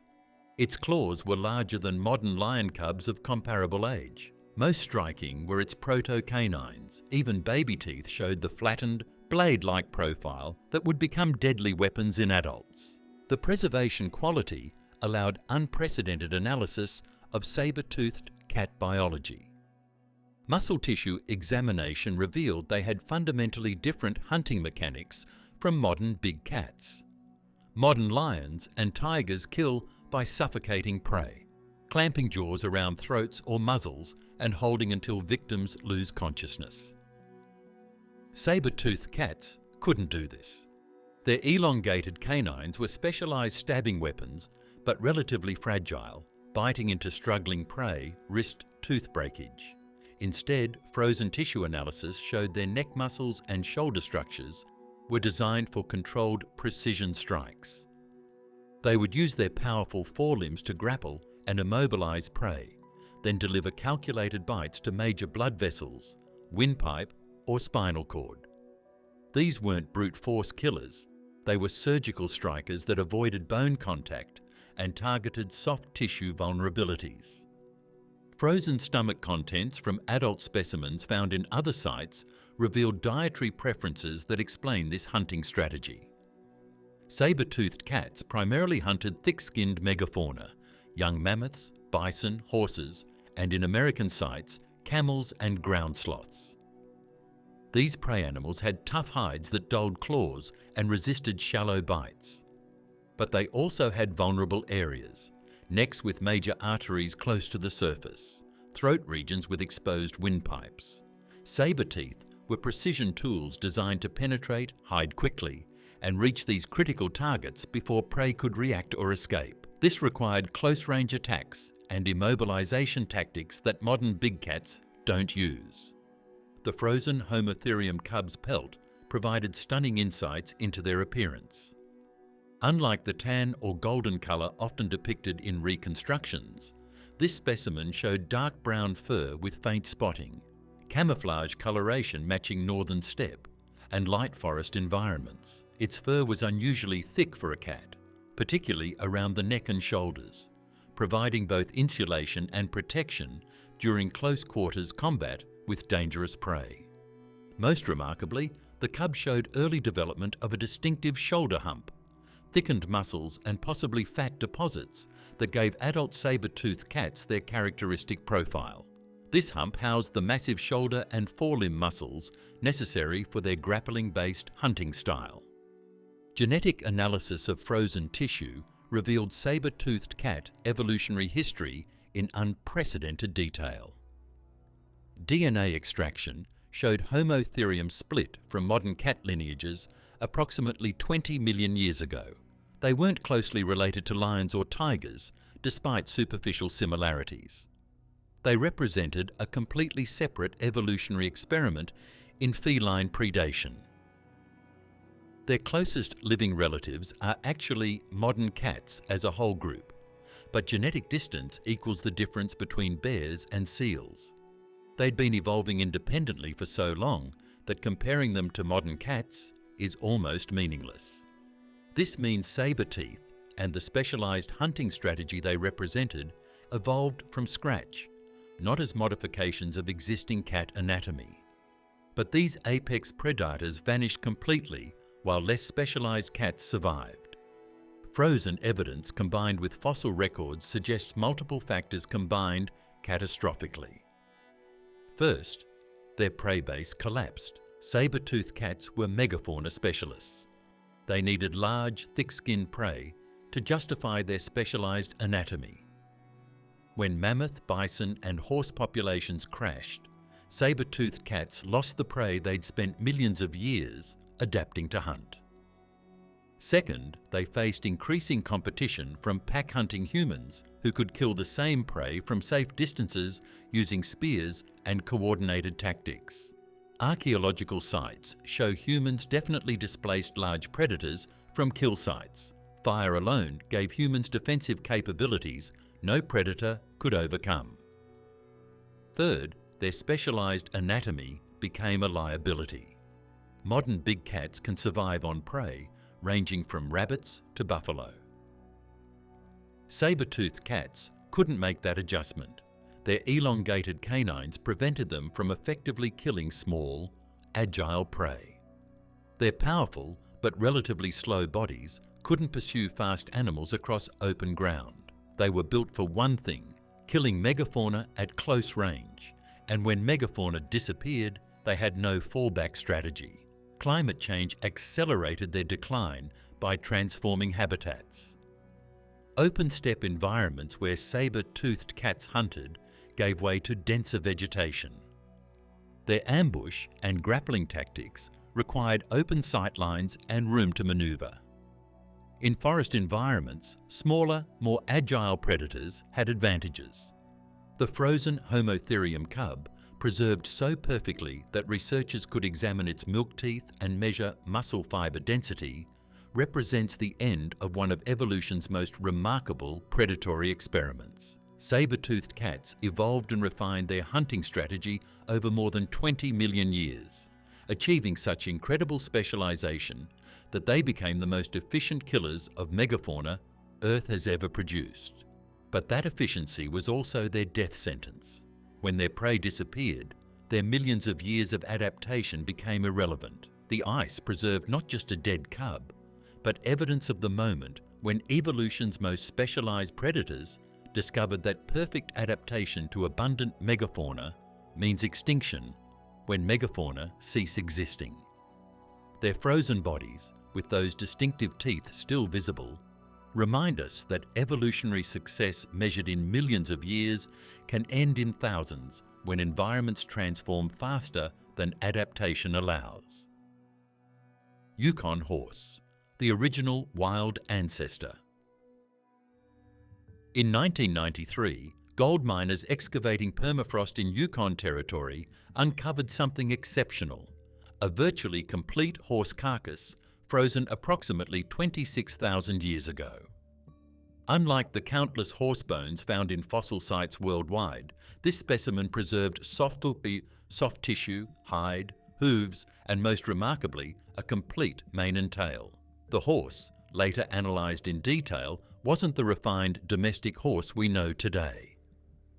Its claws were larger than modern lion cubs of comparable age. Most striking were its proto-canines. Even baby teeth showed the flattened, blade-like profile that would become deadly weapons in adults. The preservation quality allowed unprecedented analysis of saber-toothed cat biology. Muscle tissue examination revealed they had fundamentally different hunting mechanics from modern big cats. Modern lions and tigers kill by suffocating prey, clamping jaws around throats or muzzles and holding until victims lose consciousness. Saber-toothed cats couldn't do this. Their elongated canines were specialized stabbing weapons, but relatively fragile, biting into struggling prey risked tooth breakage. Instead, frozen tissue analysis showed their neck muscles and shoulder structures were designed for controlled precision strikes. They would use their powerful forelimbs to grapple and immobilize prey, then deliver calculated bites to major blood vessels, windpipe, or spinal cord. These weren't brute force killers. They were surgical strikers that avoided bone contact and targeted soft tissue vulnerabilities. Frozen stomach contents from adult specimens found in other sites revealed dietary preferences that explain this hunting strategy. Saber-toothed cats primarily hunted thick-skinned megafauna, young mammoths, bison, horses, and in American sites, camels and ground sloths. These prey animals had tough hides that dulled claws and resisted shallow bites. But they also had vulnerable areas, necks with major arteries close to the surface, throat regions with exposed windpipes. Saber teeth were precision tools designed to penetrate, hide quickly, and reach these critical targets before prey could react or escape. This required close-range attacks and immobilization tactics that modern big cats don't use. The frozen Homotherium cub's pelt provided stunning insights into their appearance. Unlike the tan or golden colour often depicted in reconstructions, this specimen showed dark brown fur with faint spotting, camouflage coloration matching northern steppe, and light forest environments. Its fur was unusually thick for a cat, particularly around the neck and shoulders, providing both insulation and protection during close quarters combat with dangerous prey. Most remarkably, the cub showed early development of a distinctive shoulder hump, thickened muscles and possibly fat deposits that gave adult saber-toothed cats their characteristic profile. This hump housed the massive shoulder and forelimb muscles necessary for their grappling-based hunting style. Genetic analysis of frozen tissue revealed saber-toothed cat evolutionary history in unprecedented detail. DNA extraction showed Homotherium split from modern cat lineages approximately 20 million years ago. They weren't closely related to lions or tigers, despite superficial similarities. They represented a completely separate evolutionary experiment in feline predation. Their closest living relatives are actually modern cats as a whole group, but genetic distance equals the difference between bears and seals. They'd been evolving independently for so long that comparing them to modern cats is almost meaningless. This means saber teeth and the specialized hunting strategy they represented evolved from scratch, not as modifications of existing cat anatomy. But these apex predators vanished completely while less specialized cats survived. Frozen evidence combined with fossil records suggests multiple factors combined catastrophically. First, their prey base collapsed. Saber-toothed cats were megafauna specialists. They needed large, thick-skinned prey to justify their specialized anatomy. When mammoth, bison and horse populations crashed, saber-toothed cats lost the prey they'd spent millions of years adapting to hunt. Second, they faced increasing competition from pack-hunting humans who could kill the same prey from safe distances using spears and coordinated tactics. Archaeological sites show humans definitely displaced large predators from kill sites. Fire alone gave humans defensive capabilities no predator could overcome. Third, their specialized anatomy became a liability. Modern big cats can survive on prey ranging from rabbits to buffalo. Saber-toothed cats couldn't make that adjustment. Their elongated canines prevented them from effectively killing small, agile prey. Their powerful but relatively slow bodies couldn't pursue fast animals across open ground. They were built for one thing, killing megafauna at close range, and when megafauna disappeared, they had no fallback strategy. Climate change accelerated their decline by transforming habitats. Open steppe environments where saber-toothed cats hunted gave way to denser vegetation. Their ambush and grappling tactics required open sightlines and room to maneuver. In forest environments, smaller, more agile predators had advantages. The frozen Homotherium cub, preserved so perfectly that researchers could examine its milk teeth and measure muscle fibre density, represents the end of one of evolution's most remarkable predatory experiments. Saber-toothed cats evolved and refined their hunting strategy over more than 20 million years, achieving such incredible specialization that they became the most efficient killers of megafauna Earth has ever produced. But that efficiency was also their death sentence. When their prey disappeared, their millions of years of adaptation became irrelevant. The ice preserved not just a dead cub, but evidence of the moment when evolution's most specialized predators discovered that perfect adaptation to abundant megafauna means extinction when megafauna cease existing. Their frozen bodies, with those distinctive teeth still visible, remind us that evolutionary success measured in millions of years can end in thousands when environments transform faster than adaptation allows. Yukon horse, the original wild ancestor. In 1993, gold miners excavating permafrost in Yukon territory uncovered something exceptional, a virtually complete horse carcass frozen approximately 26,000 years ago. Unlike the countless horse bones found in fossil sites worldwide, this specimen preserved soft tissue, hide, hooves, and most remarkably, a complete mane and tail. The horse, later analysed in detail, wasn't the refined domestic horse we know today.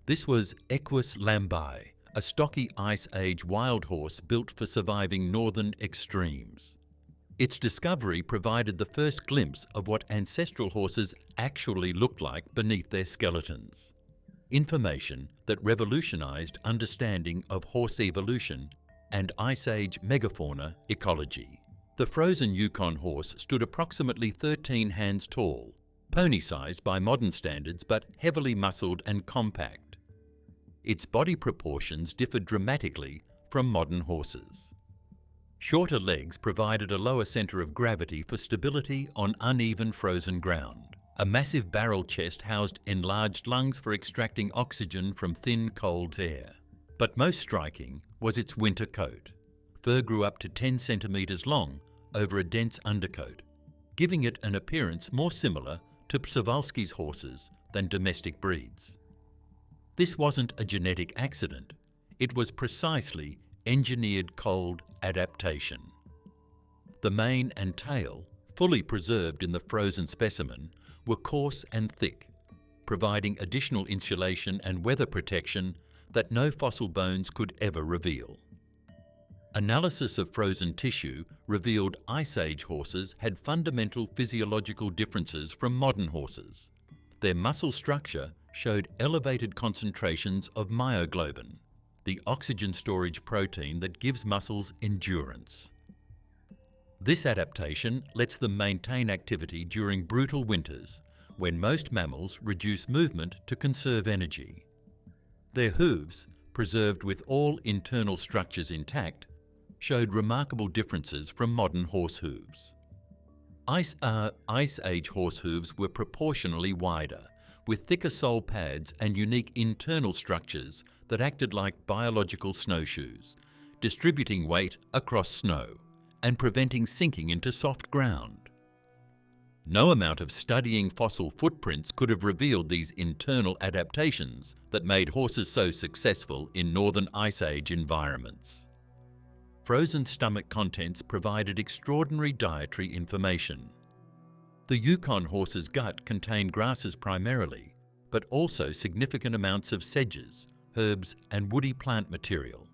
This was Equus lambai, a stocky Ice Age wild horse built for surviving northern extremes. Its discovery provided the first glimpse of what ancestral horses actually looked like beneath their skeletons. Information that revolutionized understanding of horse evolution and Ice Age megafauna ecology. The frozen Yukon horse stood approximately 13 hands tall, pony-sized by modern standards but heavily muscled and compact. Its body proportions differed dramatically from modern horses. Shorter legs provided a lower centre of gravity for stability on uneven frozen ground. A massive barrel chest housed enlarged lungs for extracting oxygen from thin, cold air. But most striking was its winter coat. Fur grew up to 10 centimetres long over a dense undercoat, giving it an appearance more similar to Przewalski's horses than domestic breeds. This wasn't a genetic accident. It was precisely engineered cold adaptation. The mane and tail, fully preserved in the frozen specimen, were coarse and thick, providing additional insulation and weather protection that no fossil bones could ever reveal. Analysis of frozen tissue revealed Ice Age horses had fundamental physiological differences from modern horses. Their muscle structure showed elevated concentrations of myoglobin, the oxygen storage protein that gives muscles endurance. This adaptation lets them maintain activity during brutal winters, when most mammals reduce movement to conserve energy. Their hooves, preserved with all internal structures intact, showed remarkable differences from modern horse hooves. Ice Age horse hooves were proportionally wider, with thicker sole pads and unique internal structures that acted like biological snowshoes, distributing weight across snow and preventing sinking into soft ground. No amount of studying fossil footprints could have revealed these internal adaptations that made horses so successful in northern Ice Age environments. Frozen stomach contents provided extraordinary dietary information. The Yukon horse's gut contained grasses primarily, but also significant amounts of sedges, herbs and woody plant material,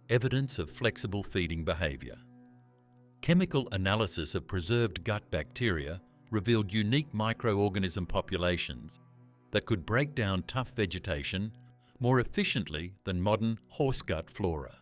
evidence of flexible feeding behaviour. Chemical analysis of preserved gut bacteria revealed unique microorganism populations that could break down tough vegetation more efficiently than modern horse gut flora.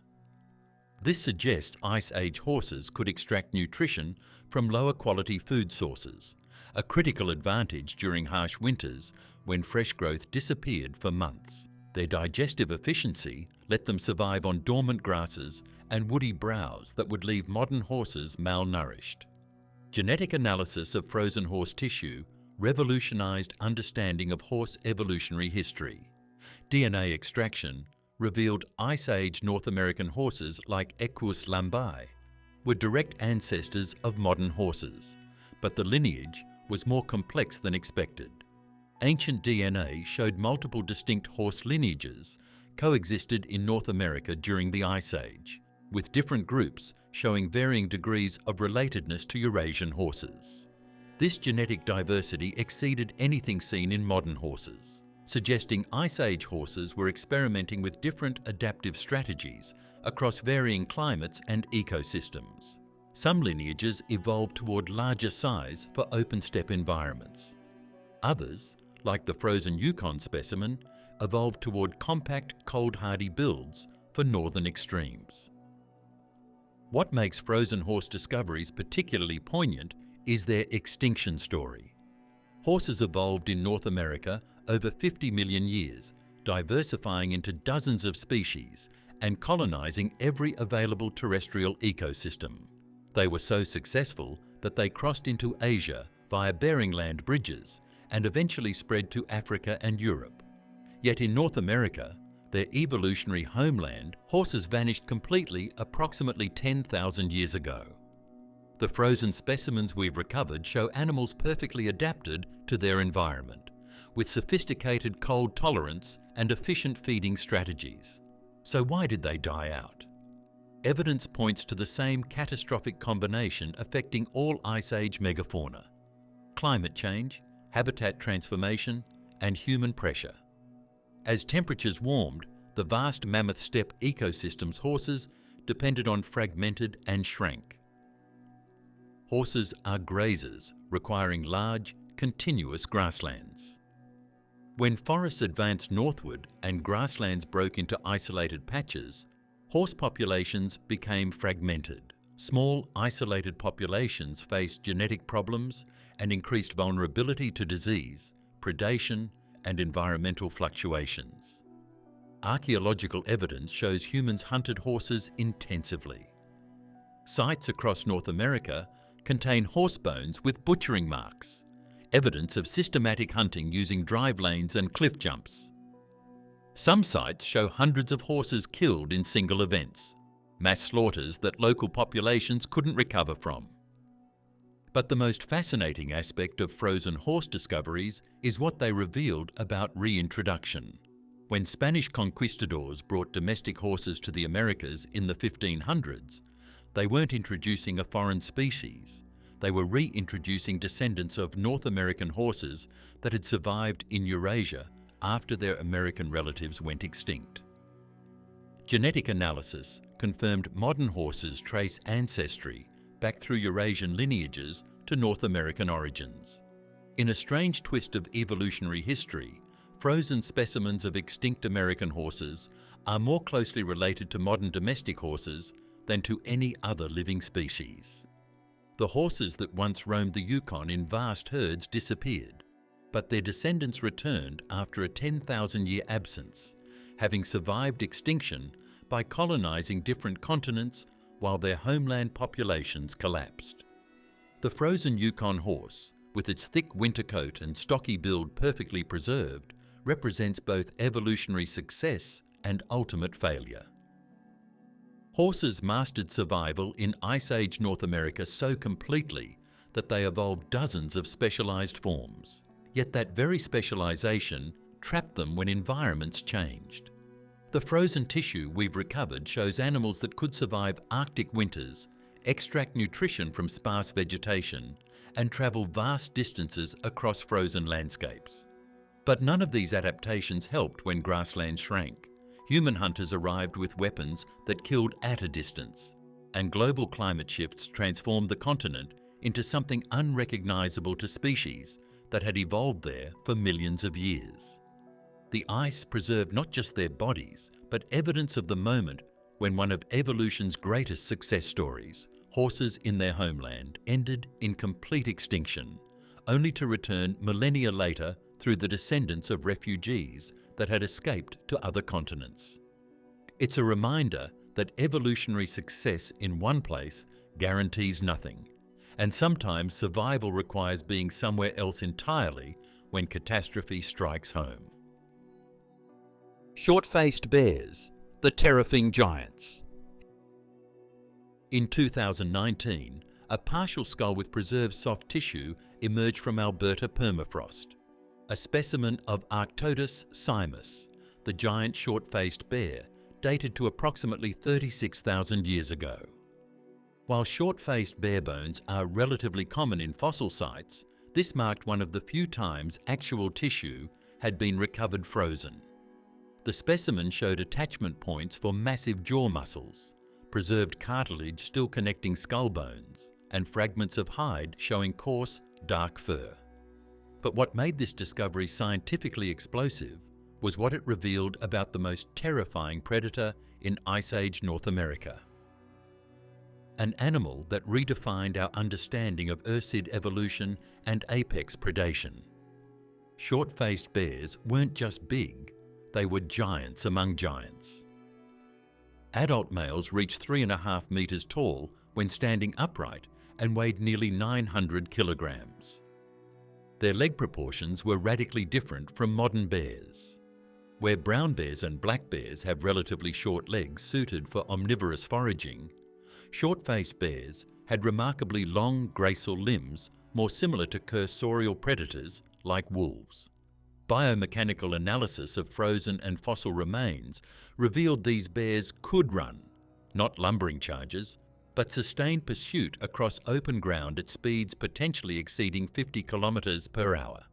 This suggests Ice Age horses could extract nutrition from lower quality food sources, a critical advantage during harsh winters when fresh growth disappeared for months. Their digestive efficiency let them survive on dormant grasses and woody browse that would leave modern horses malnourished. Genetic analysis of frozen horse tissue revolutionized understanding of horse evolutionary history. DNA extraction revealed Ice Age North American horses like Equus lambai were direct ancestors of modern horses, but the lineage was more complex than expected. Ancient DNA showed multiple distinct horse lineages coexisted in North America during the Ice Age, with different groups showing varying degrees of relatedness to Eurasian horses. This genetic diversity exceeded anything seen in modern horses, suggesting Ice Age horses were experimenting with different adaptive strategies across varying climates and ecosystems. Some lineages evolved toward larger size for open steppe environments. Others, like the frozen Yukon specimen, evolved toward compact, cold-hardy builds for northern extremes. What makes frozen horse discoveries particularly poignant is their extinction story. Horses evolved in North America over 50 million years, diversifying into dozens of species and colonizing every available terrestrial ecosystem. They were so successful that they crossed into Asia via Bering Land bridges and eventually spread to Africa and Europe. Yet in North America, their evolutionary homeland, horses vanished completely approximately 10,000 years ago. The frozen specimens we've recovered show animals perfectly adapted to their environment, with sophisticated cold tolerance and efficient feeding strategies. So why did they die out? Evidence points to the same catastrophic combination affecting all Ice Age megafauna: climate change, habitat transformation, and human pressure. As temperatures warmed, the vast mammoth steppe ecosystem's horses depended on fragmented and shrank. Horses are grazers, requiring large, continuous grasslands. When forests advanced northward and grasslands broke into isolated patches, horse populations became fragmented. Small, isolated populations faced genetic problems and increased vulnerability to disease, predation, and environmental fluctuations. Archaeological evidence shows humans hunted horses intensively. Sites across North America contain horse bones with butchering marks, evidence of systematic hunting using drive lanes and cliff jumps. Some sites show hundreds of horses killed in single events, mass slaughters that local populations couldn't recover from. But the most fascinating aspect of frozen horse discoveries is what they revealed about reintroduction. When Spanish conquistadors brought domestic horses to the Americas in the 1500s, they weren't introducing a foreign species. They were reintroducing descendants of North American horses that had survived in Eurasia after their American relatives went extinct. Genetic analysis confirmed modern horses trace ancestry back through Eurasian lineages to North American origins. In a strange twist of evolutionary history, frozen specimens of extinct American horses are more closely related to modern domestic horses than to any other living species. The horses that once roamed the Yukon in vast herds disappeared, but their descendants returned after a 10,000-year absence, having survived extinction by colonizing different continents while their homeland populations collapsed. The frozen Yukon horse, with its thick winter coat and stocky build perfectly preserved, represents both evolutionary success and ultimate failure. Horses mastered survival in Ice Age North America so completely that they evolved dozens of specialized forms. Yet that very specialization trapped them when environments changed. The frozen tissue we've recovered shows animals that could survive Arctic winters, extract nutrition from sparse vegetation, and travel vast distances across frozen landscapes. But none of these adaptations helped when grasslands shrank. Human hunters arrived with weapons that killed at a distance, and global climate shifts transformed the continent into something unrecognizable to species that had evolved there for millions of years. The ice preserved not just their bodies, but evidence of the moment when one of evolution's greatest success stories, horses in their homeland, ended in complete extinction, only to return millennia later through the descendants of refugees that had escaped to other continents. It's a reminder that evolutionary success in one place guarantees nothing, and sometimes survival requires being somewhere else entirely when catastrophe strikes home. Short-faced bears, the terrifying giants. In 2019, a partial skull with preserved soft tissue emerged from Alberta permafrost. A specimen of Arctodus simus, the giant short-faced bear, dated to approximately 36,000 years ago. While short-faced bear bones are relatively common in fossil sites, this marked one of the few times actual tissue had been recovered frozen. The specimen showed attachment points for massive jaw muscles, preserved cartilage still connecting skull bones, and fragments of hide showing coarse, dark fur. But what made this discovery scientifically explosive was what it revealed about the most terrifying predator in Ice Age North America. An animal that redefined our understanding of Ursid evolution and apex predation. Short-faced bears weren't just big, they were giants among giants. Adult males reached 3.5 meters tall when standing upright and weighed nearly 900 kilograms. Their leg proportions were radically different from modern bears. Where brown bears and black bears have relatively short legs suited for omnivorous foraging, short-faced bears had remarkably long glacial limbs more similar to cursorial predators like wolves. Biomechanical analysis of frozen and fossil remains revealed these bears could run, not lumbering charges, but sustained pursuit across open ground at speeds potentially exceeding 50 kilometers per hour.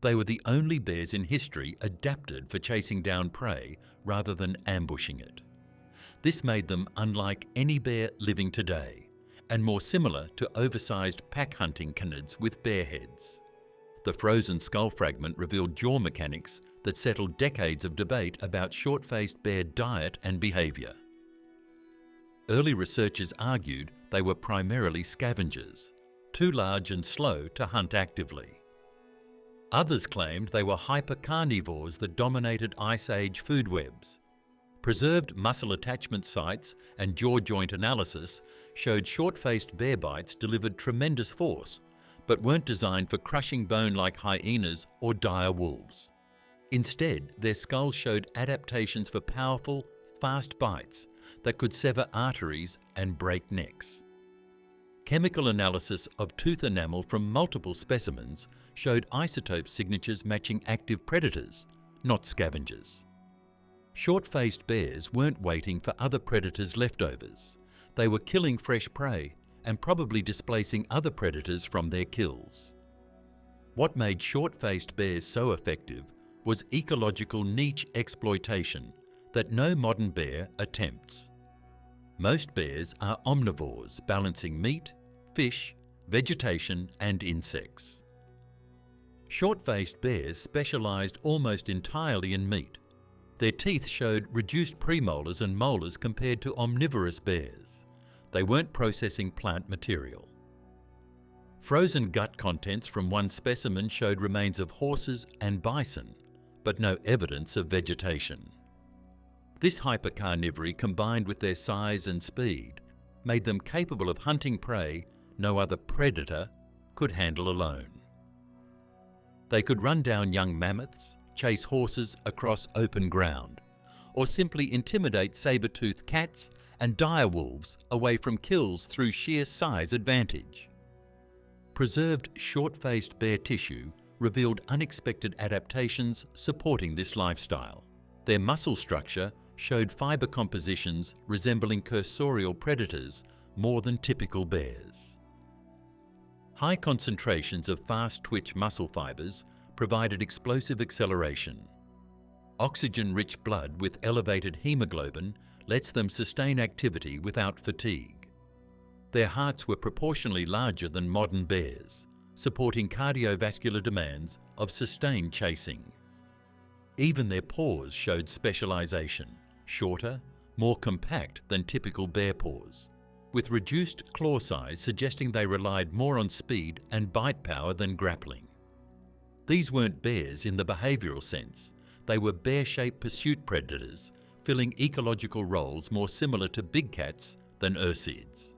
They were the only bears in history adapted for chasing down prey rather than ambushing it. This made them unlike any bear living today, and more similar to oversized pack hunting canids with bear heads. The frozen skull fragment revealed jaw mechanics that settled decades of debate about short-faced bear diet and behavior. Early researchers argued they were primarily scavengers, too large and slow to hunt actively. Others claimed they were hypercarnivores that dominated Ice Age food webs. Preserved muscle attachment sites and jaw joint analysis showed short-faced bear bites delivered tremendous force, but weren't designed for crushing bone like hyenas or dire wolves. Instead, their skulls showed adaptations for powerful, fast bites that could sever arteries and break necks. Chemical analysis of tooth enamel from multiple specimens showed isotope signatures matching active predators, not scavengers. Short-faced bears weren't waiting for other predators' leftovers. They were killing fresh prey and probably displacing other predators from their kills. What made short-faced bears so effective was ecological niche exploitation that no modern bear attempts. Most bears are omnivores, balancing meat, fish, vegetation and insects. Short-faced bears specialised almost entirely in meat. Their teeth showed reduced premolars and molars compared to omnivorous bears. They weren't processing plant material. Frozen gut contents from one specimen showed remains of horses and bison, but no evidence of vegetation. This hypercarnivory, combined with their size and speed, made them capable of hunting prey no other predator could handle alone. They could run down young mammoths, chase horses across open ground, or simply intimidate saber-toothed cats and dire wolves away from kills through sheer size advantage. Preserved short-faced bear tissue revealed unexpected adaptations supporting this lifestyle. Their muscle structure showed fibre compositions resembling cursorial predators more than typical bears. High concentrations of fast-twitch muscle fibres provided explosive acceleration. Oxygen-rich blood with elevated hemoglobin lets them sustain activity without fatigue. Their hearts were proportionally larger than modern bears, supporting cardiovascular demands of sustained chasing. Even their paws showed specialisation, shorter, more compact than typical bear paws, with reduced claw size suggesting they relied more on speed and bite power than grappling. These weren't bears in the behavioural sense. They were bear-shaped pursuit predators, filling ecological roles more similar to big cats than ursids.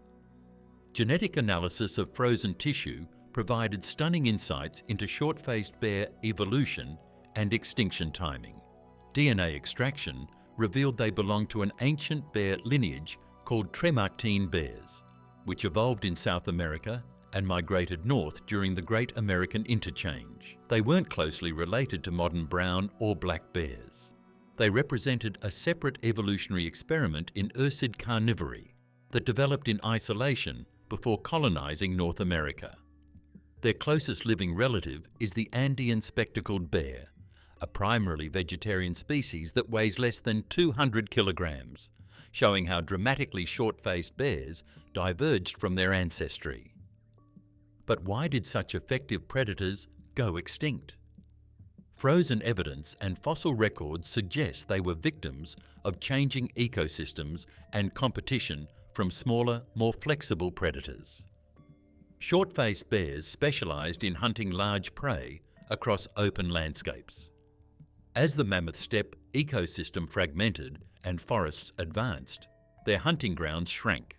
Genetic analysis of frozen tissue provided stunning insights into short-faced bear evolution and extinction timing. DNA extraction revealed they belonged to an ancient bear lineage called Tremarctine bears, which evolved in South America and migrated north during the Great American Interchange. They weren't closely related to modern brown or black bears. They represented a separate evolutionary experiment in ursid carnivory that developed in isolation before colonizing North America. Their closest living relative is the Andean spectacled bear, a primarily vegetarian species that weighs less than 200 kilograms, showing how dramatically short-faced bears diverged from their ancestry. But why did such effective predators go extinct? Frozen evidence and fossil records suggest they were victims of changing ecosystems and competition from smaller, more flexible predators. Short-faced bears specialised in hunting large prey across open landscapes. As the mammoth steppe ecosystem fragmented and forests advanced, their hunting grounds shrank.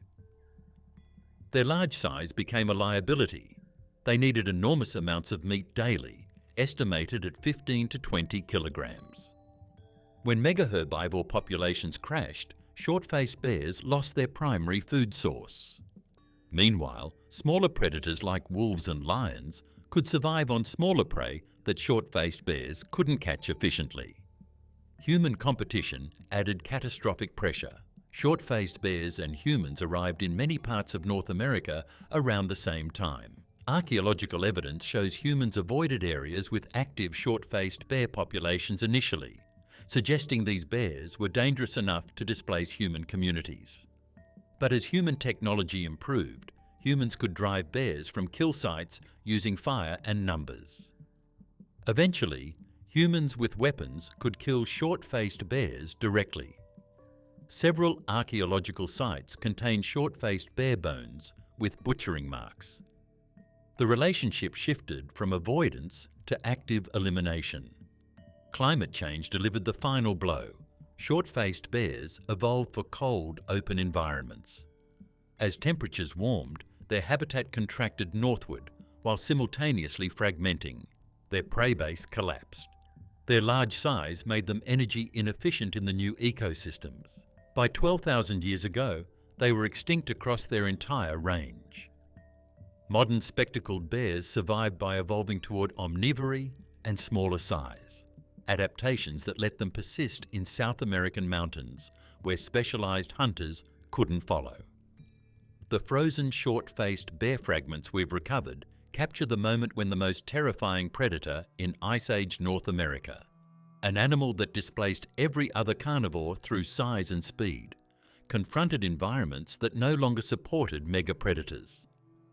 Their large size became a liability. They needed enormous amounts of meat daily, estimated at 15 to 20 kilograms. When megaherbivore populations crashed, short-faced bears lost their primary food source. Meanwhile, smaller predators like wolves and lions could survive on smaller prey that short-faced bears couldn't catch efficiently. Human competition added catastrophic pressure. Short-faced bears and humans arrived in many parts of North America around the same time. Archaeological evidence shows humans avoided areas with active short-faced bear populations initially, suggesting these bears were dangerous enough to displace human communities. But as human technology improved, humans could drive bears from kill sites using fire and numbers. Eventually, humans with weapons could kill short-faced bears directly. Several archaeological sites contain short-faced bear bones with butchering marks. The relationship shifted from avoidance to active elimination. Climate change delivered the final blow. Short-faced bears evolved for cold, open environments. As temperatures warmed, their habitat contracted northward while simultaneously fragmenting. Their prey base collapsed. Their large size made them energy inefficient in the new ecosystems. By 12,000 years ago, they were extinct across their entire range. Modern spectacled bears survived by evolving toward omnivory and smaller size, adaptations that let them persist in South American mountains where specialized hunters couldn't follow. The frozen short-faced bear fragments we've recovered capture the moment when the most terrifying predator in Ice Age North America, an animal that displaced every other carnivore through size and speed, confronted environments that no longer supported megapredators.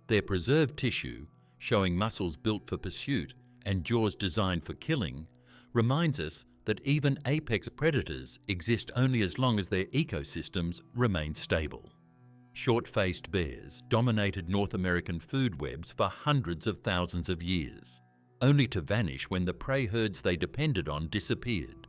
Their preserved tissue, showing muscles built for pursuit and jaws designed for killing, reminds us that even apex predators exist only as long as their ecosystems remain stable. Short-faced bears dominated North American food webs for hundreds of thousands of years, only to vanish when the prey herds they depended on disappeared.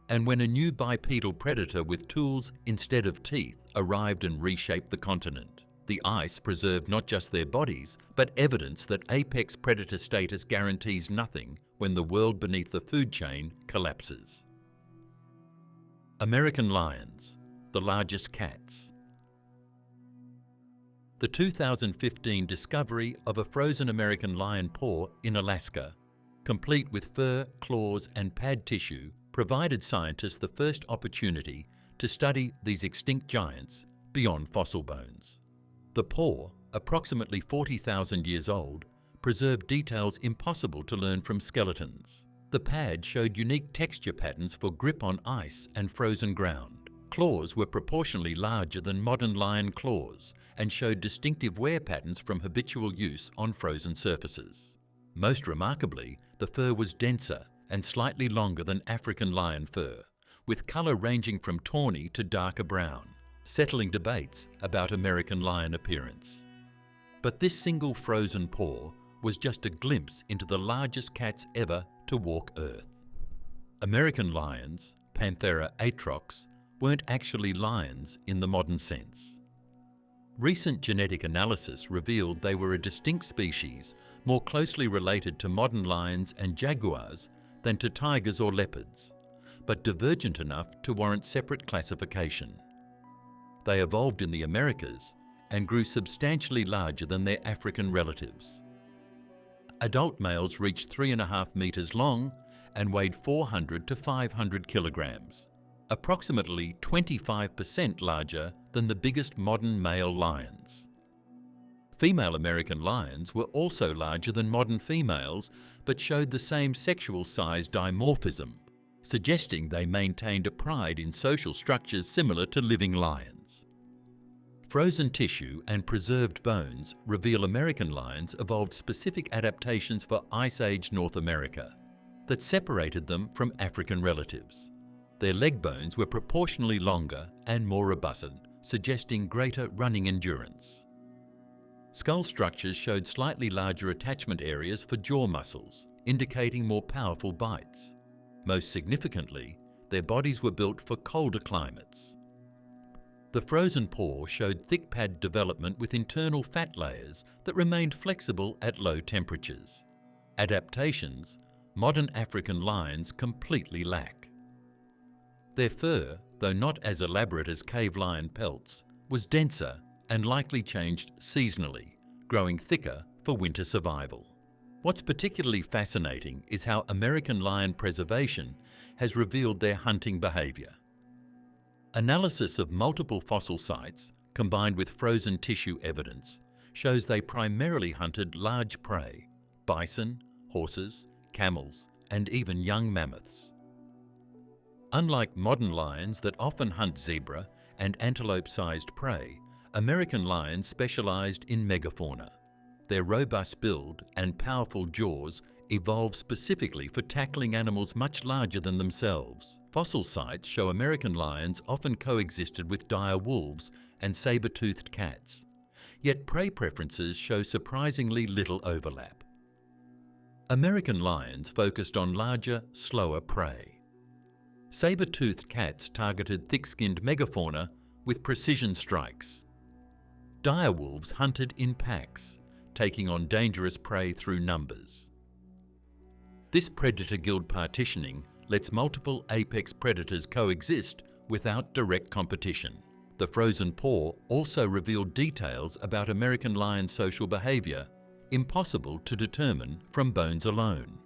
And when a new bipedal predator with tools instead of teeth arrived and reshaped the continent, the ice preserved not just their bodies, but evidence that apex predator status guarantees nothing when the world beneath the food chain collapses. American lions, the largest cats. The 2015 discovery of a frozen American lion paw in Alaska, complete with fur, claws and pad tissue, provided scientists the first opportunity to study these extinct giants beyond fossil bones. The paw, approximately 40,000 years old, preserved details impossible to learn from skeletons. The pad showed unique texture patterns for grip on ice and frozen ground. Claws were proportionally larger than modern lion claws and showed distinctive wear patterns from habitual use on frozen surfaces. Most remarkably, the fur was denser and slightly longer than African lion fur, with colour ranging from tawny to darker brown, settling debates about American lion appearance. But this single frozen paw was just a glimpse into the largest cats ever to walk Earth. American lions, Panthera atrox, weren't actually lions in the modern sense. Recent genetic analysis revealed they were a distinct species more closely related to modern lions and jaguars than to tigers or leopards, but divergent enough to warrant separate classification. They evolved in the Americas and grew substantially larger than their African relatives. Adult males reached 3.5 meters long and weighed 400 to 500 kilograms, approximately 25% larger than the biggest modern male lions. Female American lions were also larger than modern females, but showed the same sexual size dimorphism, suggesting they maintained a pride in social structures similar to living lions. Frozen tissue and preserved bones reveal American lions evolved specific adaptations for Ice Age North America that separated them from African relatives. Their leg bones were proportionally longer and more robust, suggesting greater running endurance. Skull structures showed slightly larger attachment areas for jaw muscles, indicating more powerful bites. Most significantly, their bodies were built for colder climates. The frozen paw showed thick pad development with internal fat layers that remained flexible at low temperatures. Adaptations modern African lions completely lack. Their fur, though not as elaborate as cave lion pelts, was denser and likely changed seasonally, growing thicker for winter survival. What's particularly fascinating is how American lion preservation has revealed their hunting behavior. Analysis of multiple fossil sites, combined with frozen tissue evidence, shows they primarily hunted large prey: bison, horses, camels, and even young mammoths. Unlike modern lions that often hunt zebra and antelope-sized prey, American lions specialized in megafauna. Their robust build and powerful jaws evolved specifically for tackling animals much larger than themselves. Fossil sites show American lions often coexisted with dire wolves and saber-toothed cats, yet prey preferences show surprisingly little overlap. American lions focused on larger, slower prey. Saber-toothed cats targeted thick-skinned megafauna with precision strikes. Dire wolves hunted in packs, taking on dangerous prey through numbers. This predator-guild partitioning lets multiple apex predators coexist without direct competition. The frozen paw also revealed details about American lion social behavior impossible to determine from bones alone.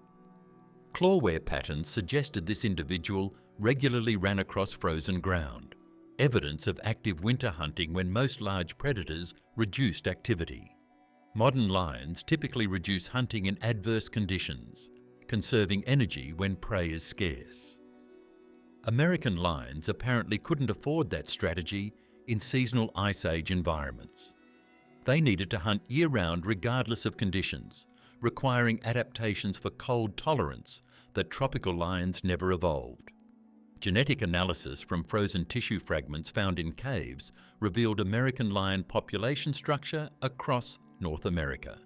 Claw wear patterns suggested this individual regularly ran across frozen ground, evidence of active winter hunting when most large predators reduced activity. Modern lions typically reduce hunting in adverse conditions, conserving energy when prey is scarce. American lions apparently couldn't afford that strategy in seasonal Ice Age environments. They needed to hunt year-round regardless of conditions, requiring adaptations for cold tolerance that tropical lions never evolved. Genetic analysis from frozen tissue fragments found in caves revealed American lion population structure across North America.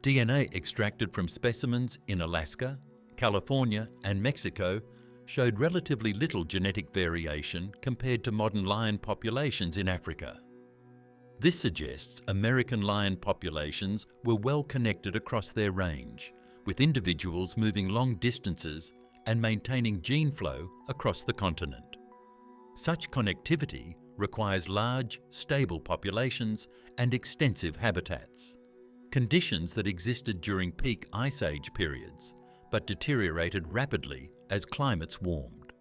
DNA extracted from specimens in Alaska, California, and Mexico showed relatively little genetic variation compared to modern lion populations in Africa. This suggests American lion populations were well connected across their range, with individuals moving long distances and maintaining gene flow across the continent. Such connectivity requires large, stable populations and extensive habitats, conditions that existed during peak Ice Age periods, but deteriorated rapidly as climates warmed.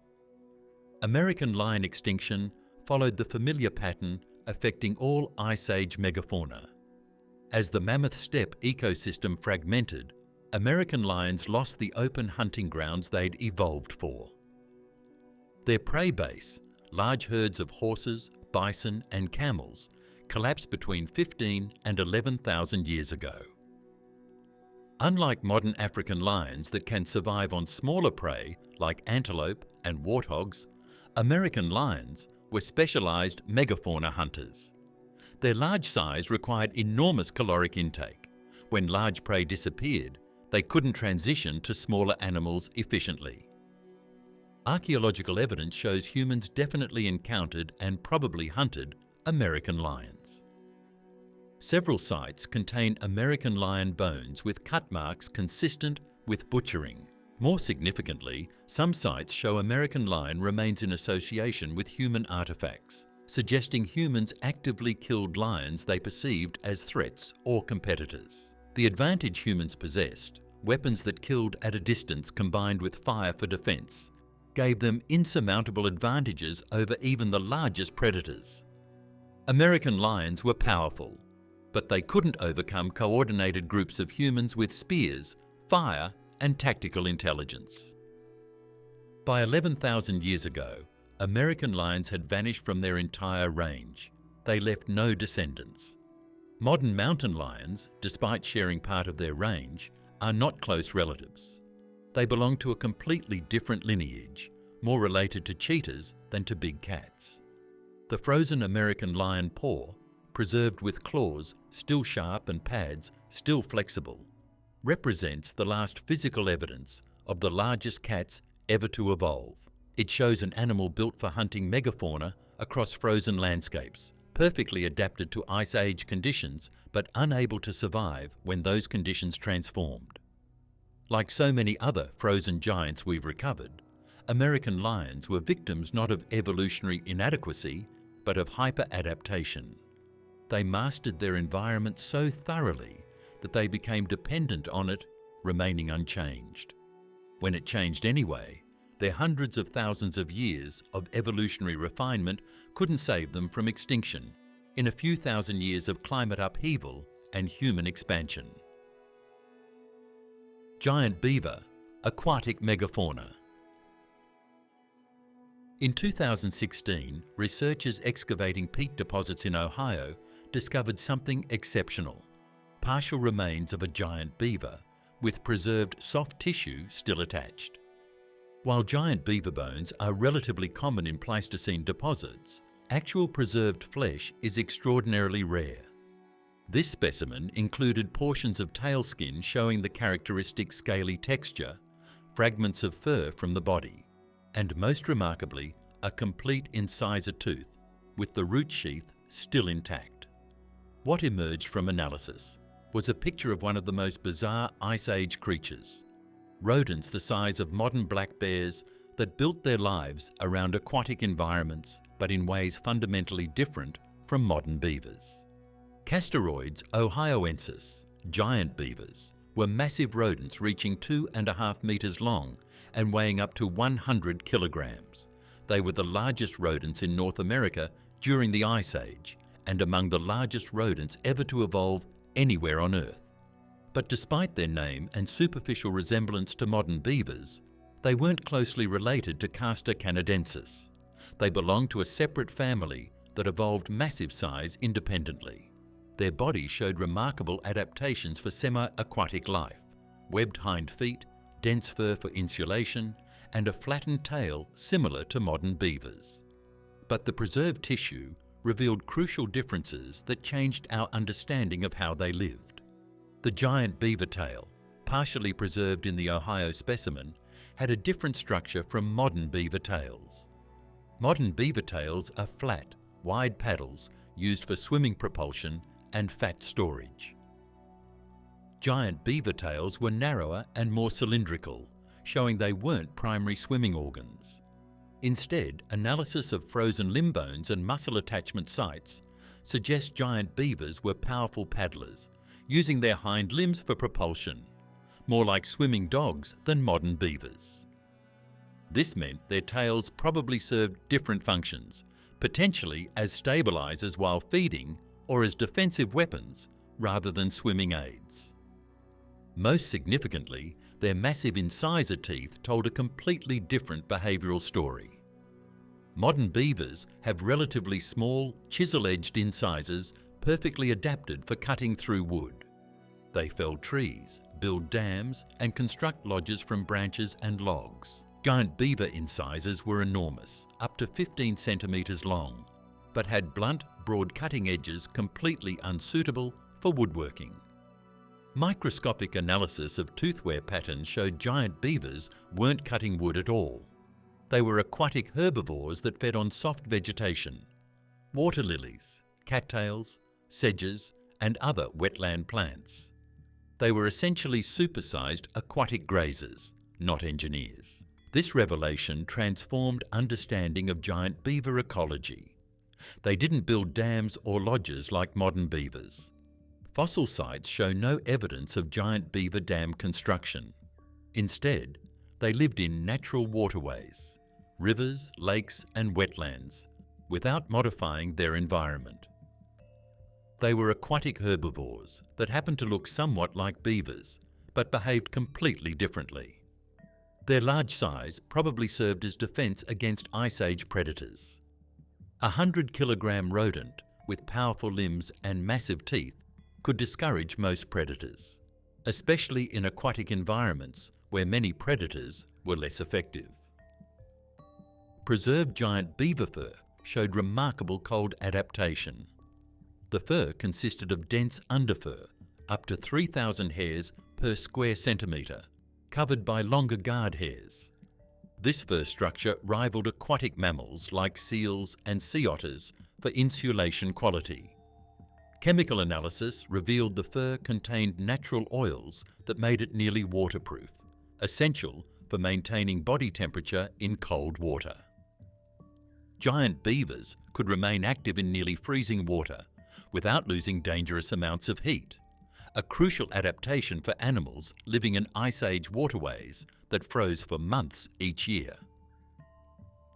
American lion extinction followed the familiar pattern affecting all Ice Age megafauna. As the Mammoth steppe ecosystem fragmented, American lions lost the open hunting grounds they'd evolved for. Their prey base, large herds of horses, bison, and camels, collapsed between 15 and 11,000 years ago. Unlike modern African lions that can survive on smaller prey like antelope and warthogs, American lions were specialized megafauna hunters. Their large size required enormous caloric intake. When large prey disappeared, they couldn't transition to smaller animals efficiently. Archaeological evidence shows humans definitely encountered and probably hunted American lions. Several sites contain American lion bones with cut marks consistent with butchering. More significantly, some sites show American lion remains in association with human artifacts, suggesting humans actively killed lions they perceived as threats or competitors. The advantage humans possessed, weapons that killed at a distance combined with fire for defense, gave them insurmountable advantages over even the largest predators. American lions were powerful, but they couldn't overcome coordinated groups of humans with spears, fire, and tactical intelligence. By 11,000 years ago, American lions had vanished from their entire range. They left no descendants. Modern mountain lions, despite sharing part of their range, are not close relatives. They belong to a completely different lineage, more related to cheetahs than to big cats. The frozen American lion paw, preserved with claws still sharp and pads still flexible, represents the last physical evidence of the largest cats ever to evolve. It shows an animal built for hunting megafauna across frozen landscapes, perfectly adapted to Ice Age conditions but unable to survive when those conditions transformed. Like so many other frozen giants we've recovered, American lions were victims not of evolutionary inadequacy but of hyper-adaptation. They mastered their environment so thoroughly that they became dependent on it, remaining unchanged. When it changed anyway, their hundreds of thousands of years of evolutionary refinement couldn't save them from extinction in a few thousand years of climate upheaval and human expansion. Giant beaver, aquatic megafauna. In 2016, researchers excavating peat deposits in Ohio discovered something exceptional: partial remains of a giant beaver with preserved soft tissue still attached. While giant beaver bones are relatively common in Pleistocene deposits, actual preserved flesh is extraordinarily rare. This specimen included portions of tail skin showing the characteristic scaly texture, fragments of fur from the body, and most remarkably, a complete incisor tooth with the root sheath still intact. What emerged from analysis was a picture of one of the most bizarre Ice Age creatures, rodents the size of modern black bears that built their lives around aquatic environments but in ways fundamentally different from modern beavers. Castoroids ohioensis, giant beavers, were massive rodents reaching 2.5 meters long and weighing up to 100 kilograms. They were the largest rodents in North America during the Ice Age and among the largest rodents ever to evolve anywhere on Earth. But despite their name and superficial resemblance to modern beavers, they weren't closely related to Castor canadensis. They belonged to a separate family that evolved massive size independently. Their bodies showed remarkable adaptations for semi-aquatic life: webbed hind feet, dense fur for insulation, and a flattened tail similar to modern beavers. But the preserved tissue revealed crucial differences that changed our understanding of how they lived. The giant beaver tail, partially preserved in the Ohio specimen, had a different structure from modern beaver tails. Modern beaver tails are flat, wide paddles used for swimming propulsion and fat storage. Giant beaver tails were narrower and more cylindrical, showing they weren't primary swimming organs. Instead, analysis of frozen limb bones and muscle attachment sites suggests giant beavers were powerful paddlers, using their hind limbs for propulsion, more like swimming dogs than modern beavers. This meant their tails probably served different functions, potentially as stabilizers while feeding or as defensive weapons rather than swimming aids. Most significantly, their massive incisor teeth told a completely different behavioral story. Modern beavers have relatively small, chisel-edged incisors perfectly adapted for cutting through wood. They fell trees, build dams, and construct lodges from branches and logs. Giant beaver incisors were enormous, up to 15 centimeters long, but had blunt, broad cutting edges completely unsuitable for woodworking. Microscopic analysis of tooth wear patterns showed giant beavers weren't cutting wood at all. They were aquatic herbivores that fed on soft vegetation, water lilies, cattails, sedges, and other wetland plants. They were essentially supersized aquatic grazers, not engineers. This revelation transformed understanding of giant beaver ecology. They didn't build dams or lodges like modern beavers. Fossil sites show no evidence of giant beaver dam construction. Instead, they lived in natural waterways, rivers, lakes, and wetlands, without modifying their environment. They were aquatic herbivores that happened to look somewhat like beavers, but behaved completely differently. Their large size probably served as defense against Ice Age predators. A 100-kilogram rodent with powerful limbs and massive teeth could discourage most predators, especially in aquatic environments where many predators were less effective. Preserved giant beaver fur showed remarkable cold adaptation. The fur consisted of dense underfur, up to 3,000 hairs per square centimetre, covered by longer guard hairs. This fur structure rivaled aquatic mammals like seals and sea otters for insulation quality. Chemical analysis revealed the fur contained natural oils that made it nearly waterproof, essential for maintaining body temperature in cold water. Giant beavers could remain active in nearly freezing water without losing dangerous amounts of heat, a crucial adaptation for animals living in Ice Age waterways that froze for months each year.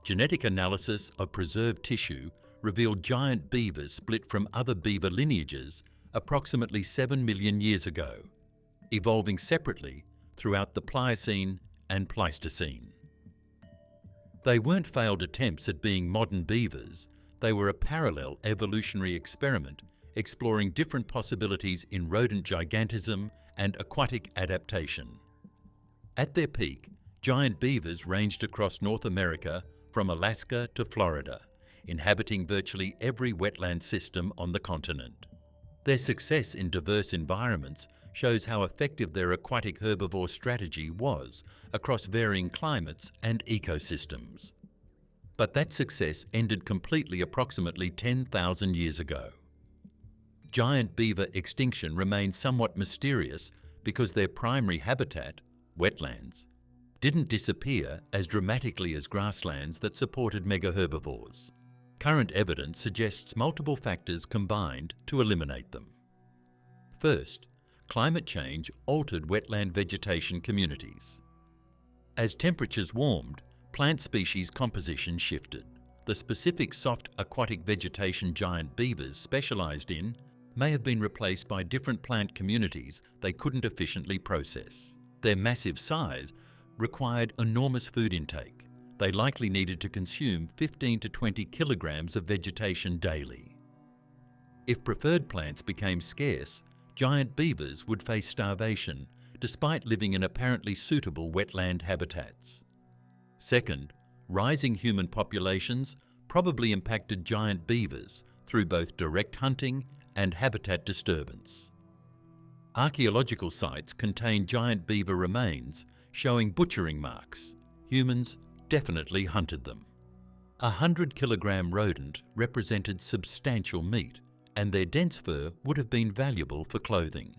Genetic analysis of preserved tissue revealed giant beavers split from other beaver lineages approximately 7 million years ago, evolving separately throughout the Pliocene and Pleistocene. They weren't failed attempts at being modern beavers, they were a parallel evolutionary experiment exploring different possibilities in rodent gigantism and aquatic adaptation. At their peak, giant beavers ranged across North America from Alaska to Florida, inhabiting virtually every wetland system on the continent. Their success in diverse environments shows how effective their aquatic herbivore strategy was across varying climates and ecosystems. But that success ended completely approximately 10,000 years ago. Giant beaver extinction remains somewhat mysterious because their primary habitat, wetlands, didn't disappear as dramatically as grasslands that supported megaherbivores. Current evidence suggests multiple factors combined to eliminate them. First, climate change altered wetland vegetation communities. As temperatures warmed, plant species composition shifted. The specific soft aquatic vegetation giant beavers specialized in may have been replaced by different plant communities they couldn't efficiently process. Their massive size required enormous food intake, they likely needed to consume 15 to 20 kilograms of vegetation daily. If preferred plants became scarce, giant beavers would face starvation despite living in apparently suitable wetland habitats. Second, rising human populations probably impacted giant beavers through both direct hunting and habitat disturbance. Archaeological sites contain giant beaver remains showing butchering marks. Humans definitely hunted them. A 100-kilogram rodent represented substantial meat, and their dense fur would have been valuable for clothing.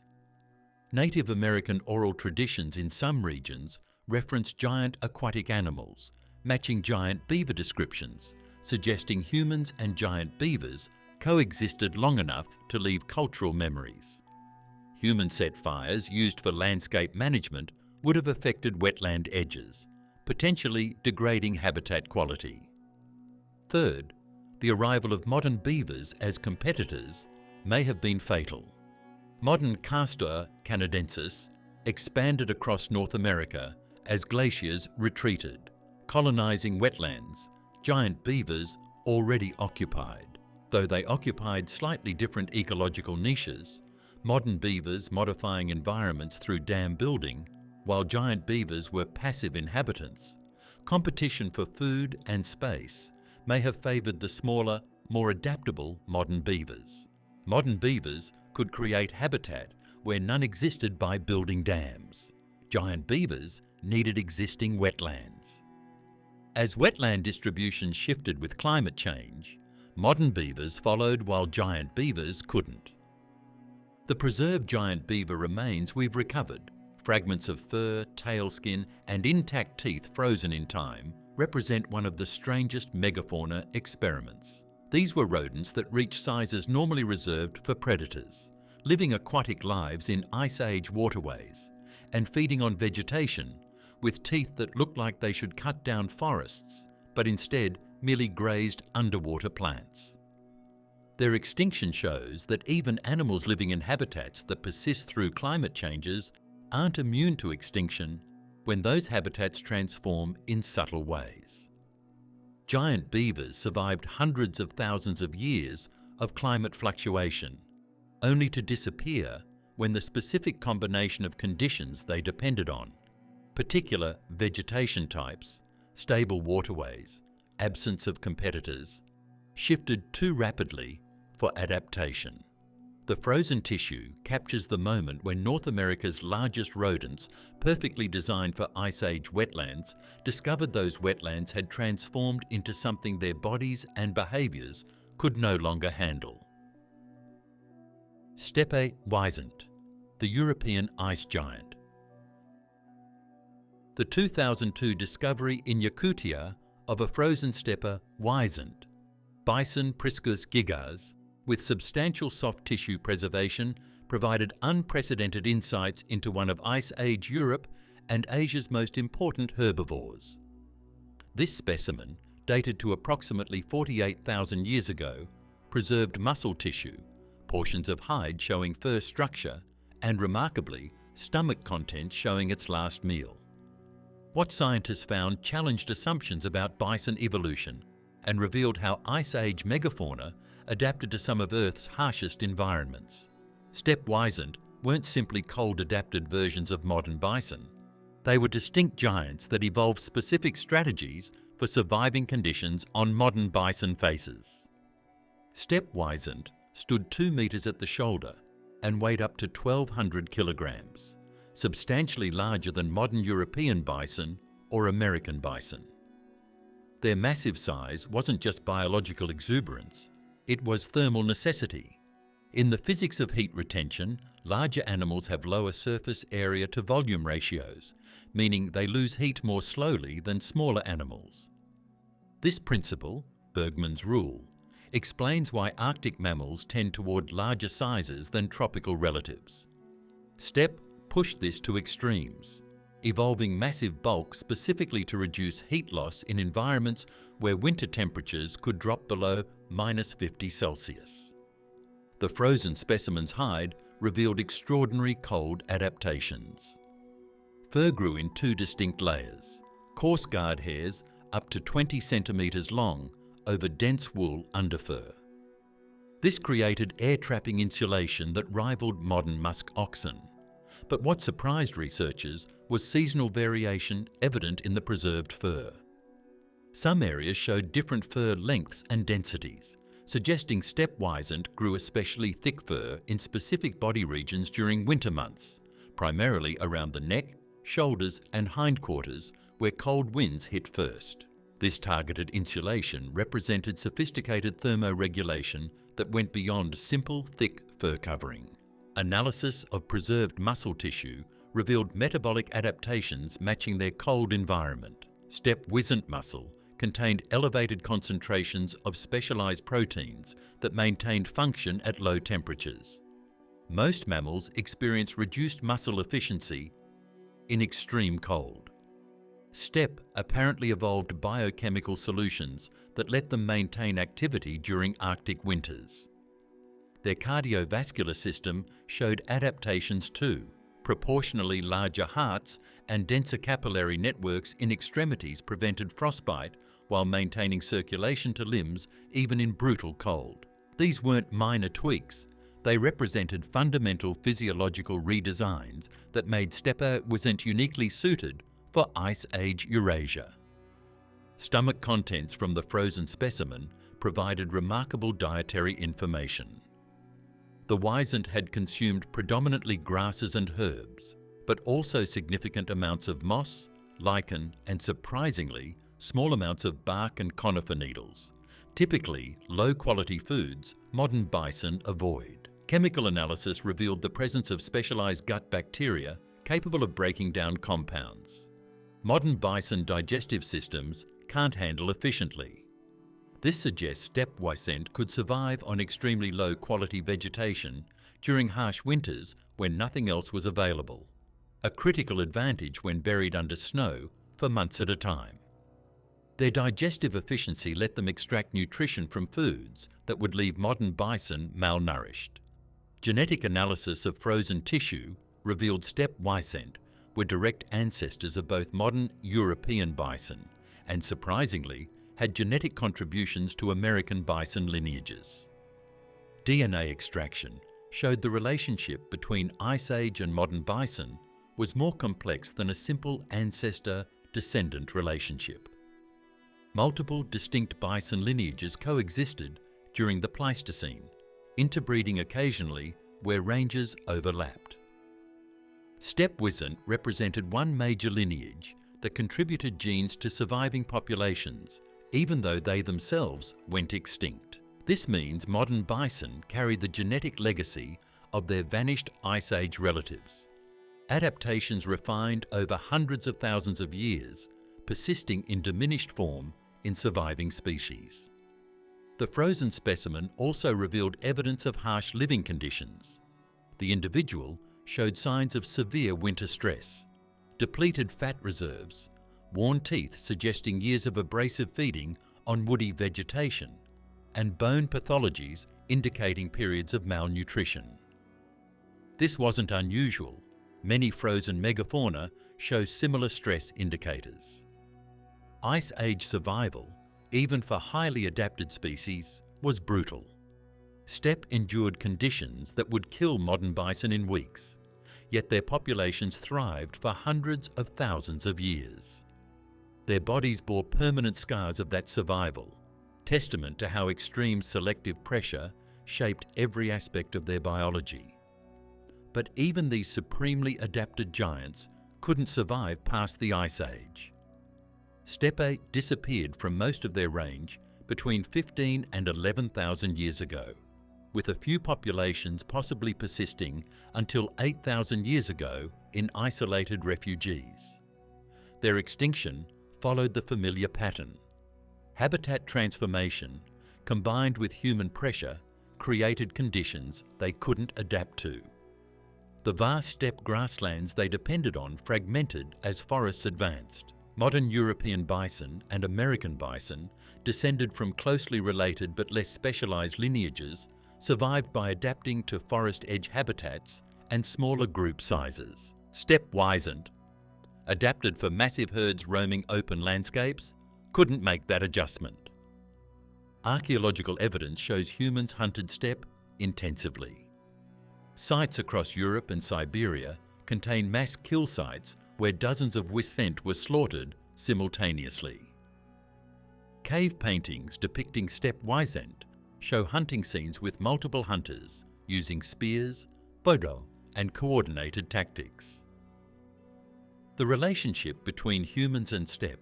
Native American oral traditions in some regions reference giant aquatic animals, matching giant beaver descriptions, suggesting humans and giant beavers coexisted long enough to leave cultural memories. Human-set fires used for landscape management would have affected wetland edges, potentially degrading habitat quality. Third, the arrival of modern beavers as competitors may have been fatal. Modern Castor canadensis expanded across North America as glaciers retreated, colonizing wetlands giant beavers already occupied. Though they occupied slightly different ecological niches, modern beavers modifying environments through dam building, while giant beavers were passive inhabitants, competition for food and space may have favoured the smaller, more adaptable modern beavers. Modern beavers could create habitat where none existed by building dams. Giant beavers needed existing wetlands. As wetland distribution shifted with climate change, modern beavers followed while giant beavers couldn't. The preserved giant beaver remains we've recovered, fragments of fur, tail skin, and intact teeth frozen in time, represent one of the strangest megafauna experiments. These were rodents that reached sizes normally reserved for predators, living aquatic lives in Ice Age waterways, and feeding on vegetation, with teeth that looked like they should cut down forests, but instead merely grazed underwater plants. Their extinction shows that even animals living in habitats that persist through climate changes aren't immune to extinction when those habitats transform in subtle ways. Giant beavers survived hundreds of thousands of years of climate fluctuation, only to disappear when the specific combination of conditions they depended on, particular vegetation types, stable waterways, absence of competitors, shifted too rapidly for adaptation. The frozen tissue captures the moment when North America's largest rodents, perfectly designed for Ice Age wetlands, discovered those wetlands had transformed into something their bodies and behaviours could no longer handle. Steppe wisent, the European ice giant. The 2002 discovery in Yakutia of a frozen steppe wisent, Bison priscus gigas, with substantial soft tissue preservation, provided unprecedented insights into one of Ice Age Europe and Asia's most important herbivores. This specimen, dated to approximately 48,000 years ago, preserved muscle tissue, portions of hide showing fur structure, and remarkably, stomach contents showing its last meal. What scientists found challenged assumptions about bison evolution and revealed how Ice Age megafauna adapted to some of Earth's harshest environments. Steppe wisent weren't simply cold-adapted versions of modern bison. They were distinct giants that evolved specific strategies for surviving conditions on modern bison faces. Steppe wisent stood 2 meters at the shoulder and weighed up to 1,200 kilograms, substantially larger than modern European bison or American bison. Their massive size wasn't just biological exuberance, it was thermal necessity. In the physics of heat retention, larger animals have lower surface area to volume ratios, meaning they lose heat more slowly than smaller animals. This principle, Bergmann's rule, explains why Arctic mammals tend toward larger sizes than tropical relatives. Steppe pushed this to extremes, evolving massive bulk specifically to reduce heat loss in environments where winter temperatures could drop below -50 Celsius. The frozen specimen's hide revealed extraordinary cold adaptations. Fur grew in 2 distinct layers, coarse guard hairs up to 20 centimetres long over dense wool underfur. This created air-trapping insulation that rivaled modern musk oxen. But what surprised researchers was seasonal variation evident in the preserved fur. Some areas showed different fur lengths and densities, suggesting steppe wisent grew especially thick fur in specific body regions during winter months, primarily around the neck, shoulders and hindquarters, where cold winds hit first. This targeted insulation represented sophisticated thermoregulation that went beyond simple, thick fur covering. Analysis of preserved muscle tissue revealed metabolic adaptations matching their cold environment. Steppe wisent muscle contained elevated concentrations of specialized proteins that maintained function at low temperatures. Most mammals experience reduced muscle efficiency in extreme cold. Steppe apparently evolved biochemical solutions that let them maintain activity during Arctic winters. Their cardiovascular system showed adaptations too. Proportionally larger hearts and denser capillary networks in extremities prevented frostbite while maintaining circulation to limbs even in brutal cold. These weren't minor tweaks. They represented fundamental physiological redesigns that made steppe wisent uniquely suited for Ice Age Eurasia. Stomach contents from the frozen specimen provided remarkable dietary information. The wisent had consumed predominantly grasses and herbs, but also significant amounts of moss, lichen, and surprisingly, small amounts of bark and conifer needles. Typically, low-quality foods modern bison avoid. Chemical analysis revealed the presence of specialized gut bacteria capable of breaking down compounds. Modern bison digestive systems can't handle efficiently. This suggests steppe wisent could survive on extremely low-quality vegetation during harsh winters when nothing else was available, a critical advantage when buried under snow for months at a time. Their digestive efficiency let them extract nutrition from foods that would leave modern bison malnourished. Genetic analysis of frozen tissue revealed steppe wisent were direct ancestors of both modern European bison and, surprisingly, had genetic contributions to American bison lineages. DNA extraction showed the relationship between Ice Age and modern bison was more complex than a simple ancestor-descendant relationship. Multiple distinct bison lineages coexisted during the Pleistocene, interbreeding occasionally where ranges overlapped. Steppe wisent represented one major lineage that contributed genes to surviving populations, even though they themselves went extinct. This means modern bison carry the genetic legacy of their vanished Ice Age relatives. Adaptations refined over hundreds of thousands of years, persisting in diminished form in surviving species. The frozen specimen also revealed evidence of harsh living conditions. The individual showed signs of severe winter stress, depleted fat reserves, worn teeth suggesting years of abrasive feeding on woody vegetation, and bone pathologies indicating periods of malnutrition. This wasn't unusual. Many frozen megafauna show similar stress indicators. Ice Age survival, even for highly adapted species, was brutal. Steppe endured conditions that would kill modern bison in weeks, yet their populations thrived for hundreds of thousands of years. Their bodies bore permanent scars of that survival, testament to how extreme selective pressure shaped every aspect of their biology. But even these supremely adapted giants couldn't survive past the Ice Age. Steppe disappeared from most of their range between 15 and 11,000 years ago, with a few populations possibly persisting until 8,000 years ago in isolated refugees. Their extinction followed the familiar pattern. Habitat transformation, combined with human pressure, created conditions they couldn't adapt to. The vast steppe grasslands they depended on fragmented as forests advanced. Modern European bison and American bison, descended from closely related but less specialized lineages, survived by adapting to forest edge habitats and smaller group sizes. Steppe wisent, adapted for massive herds roaming open landscapes, couldn't make that adjustment. Archaeological evidence shows humans hunted steppe intensively. Sites across Europe and Siberia contain mass kill sites where dozens of wisent were slaughtered simultaneously. Cave paintings depicting steppe wisent show hunting scenes with multiple hunters using spears, bodo, and coordinated tactics. The relationship between humans and steppe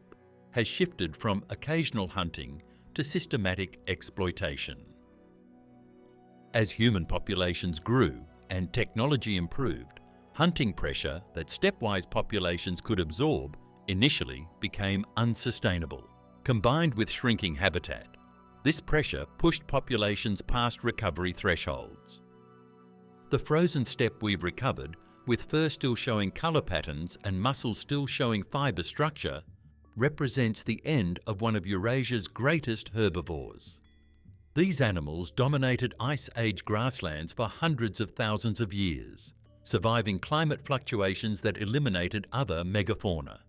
has shifted from occasional hunting to systematic exploitation. As human populations grew and technology improved, hunting pressure that steppe-wise populations could absorb initially became unsustainable. Combined with shrinking habitat, this pressure pushed populations past recovery thresholds. The frozen steppe we've recovered, with fur still showing colour patterns and muscles still showing fibre structure, represents the end of one of Eurasia's greatest herbivores. These animals dominated Ice Age grasslands for hundreds of thousands of years, surviving climate fluctuations that eliminated other megafauna.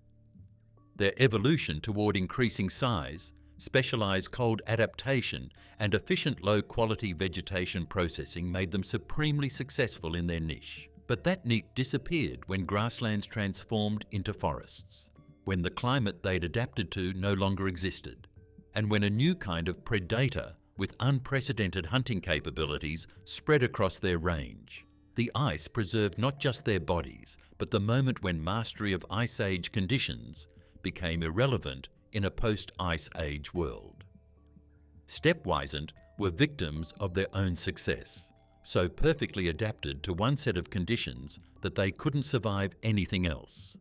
Their evolution toward increasing size, specialised cold adaptation and efficient low-quality vegetation processing made them supremely successful in their niche. But that niche disappeared when grasslands transformed into forests, when the climate they'd adapted to no longer existed, and when a new kind of predator with unprecedented hunting capabilities spread across their range. The ice preserved not just their bodies, but the moment when mastery of Ice Age conditions became irrelevant in a post-Ice Age world. Steppe wisent were victims of their own success, so perfectly adapted to one set of conditions that they couldn't survive anything else.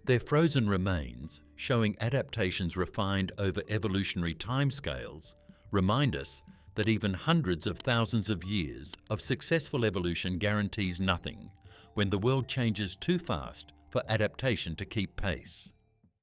Their frozen remains, showing adaptations refined over evolutionary timescales, remind us that even hundreds of thousands of years of successful evolution guarantees nothing when the world changes too fast for adaptation to keep pace.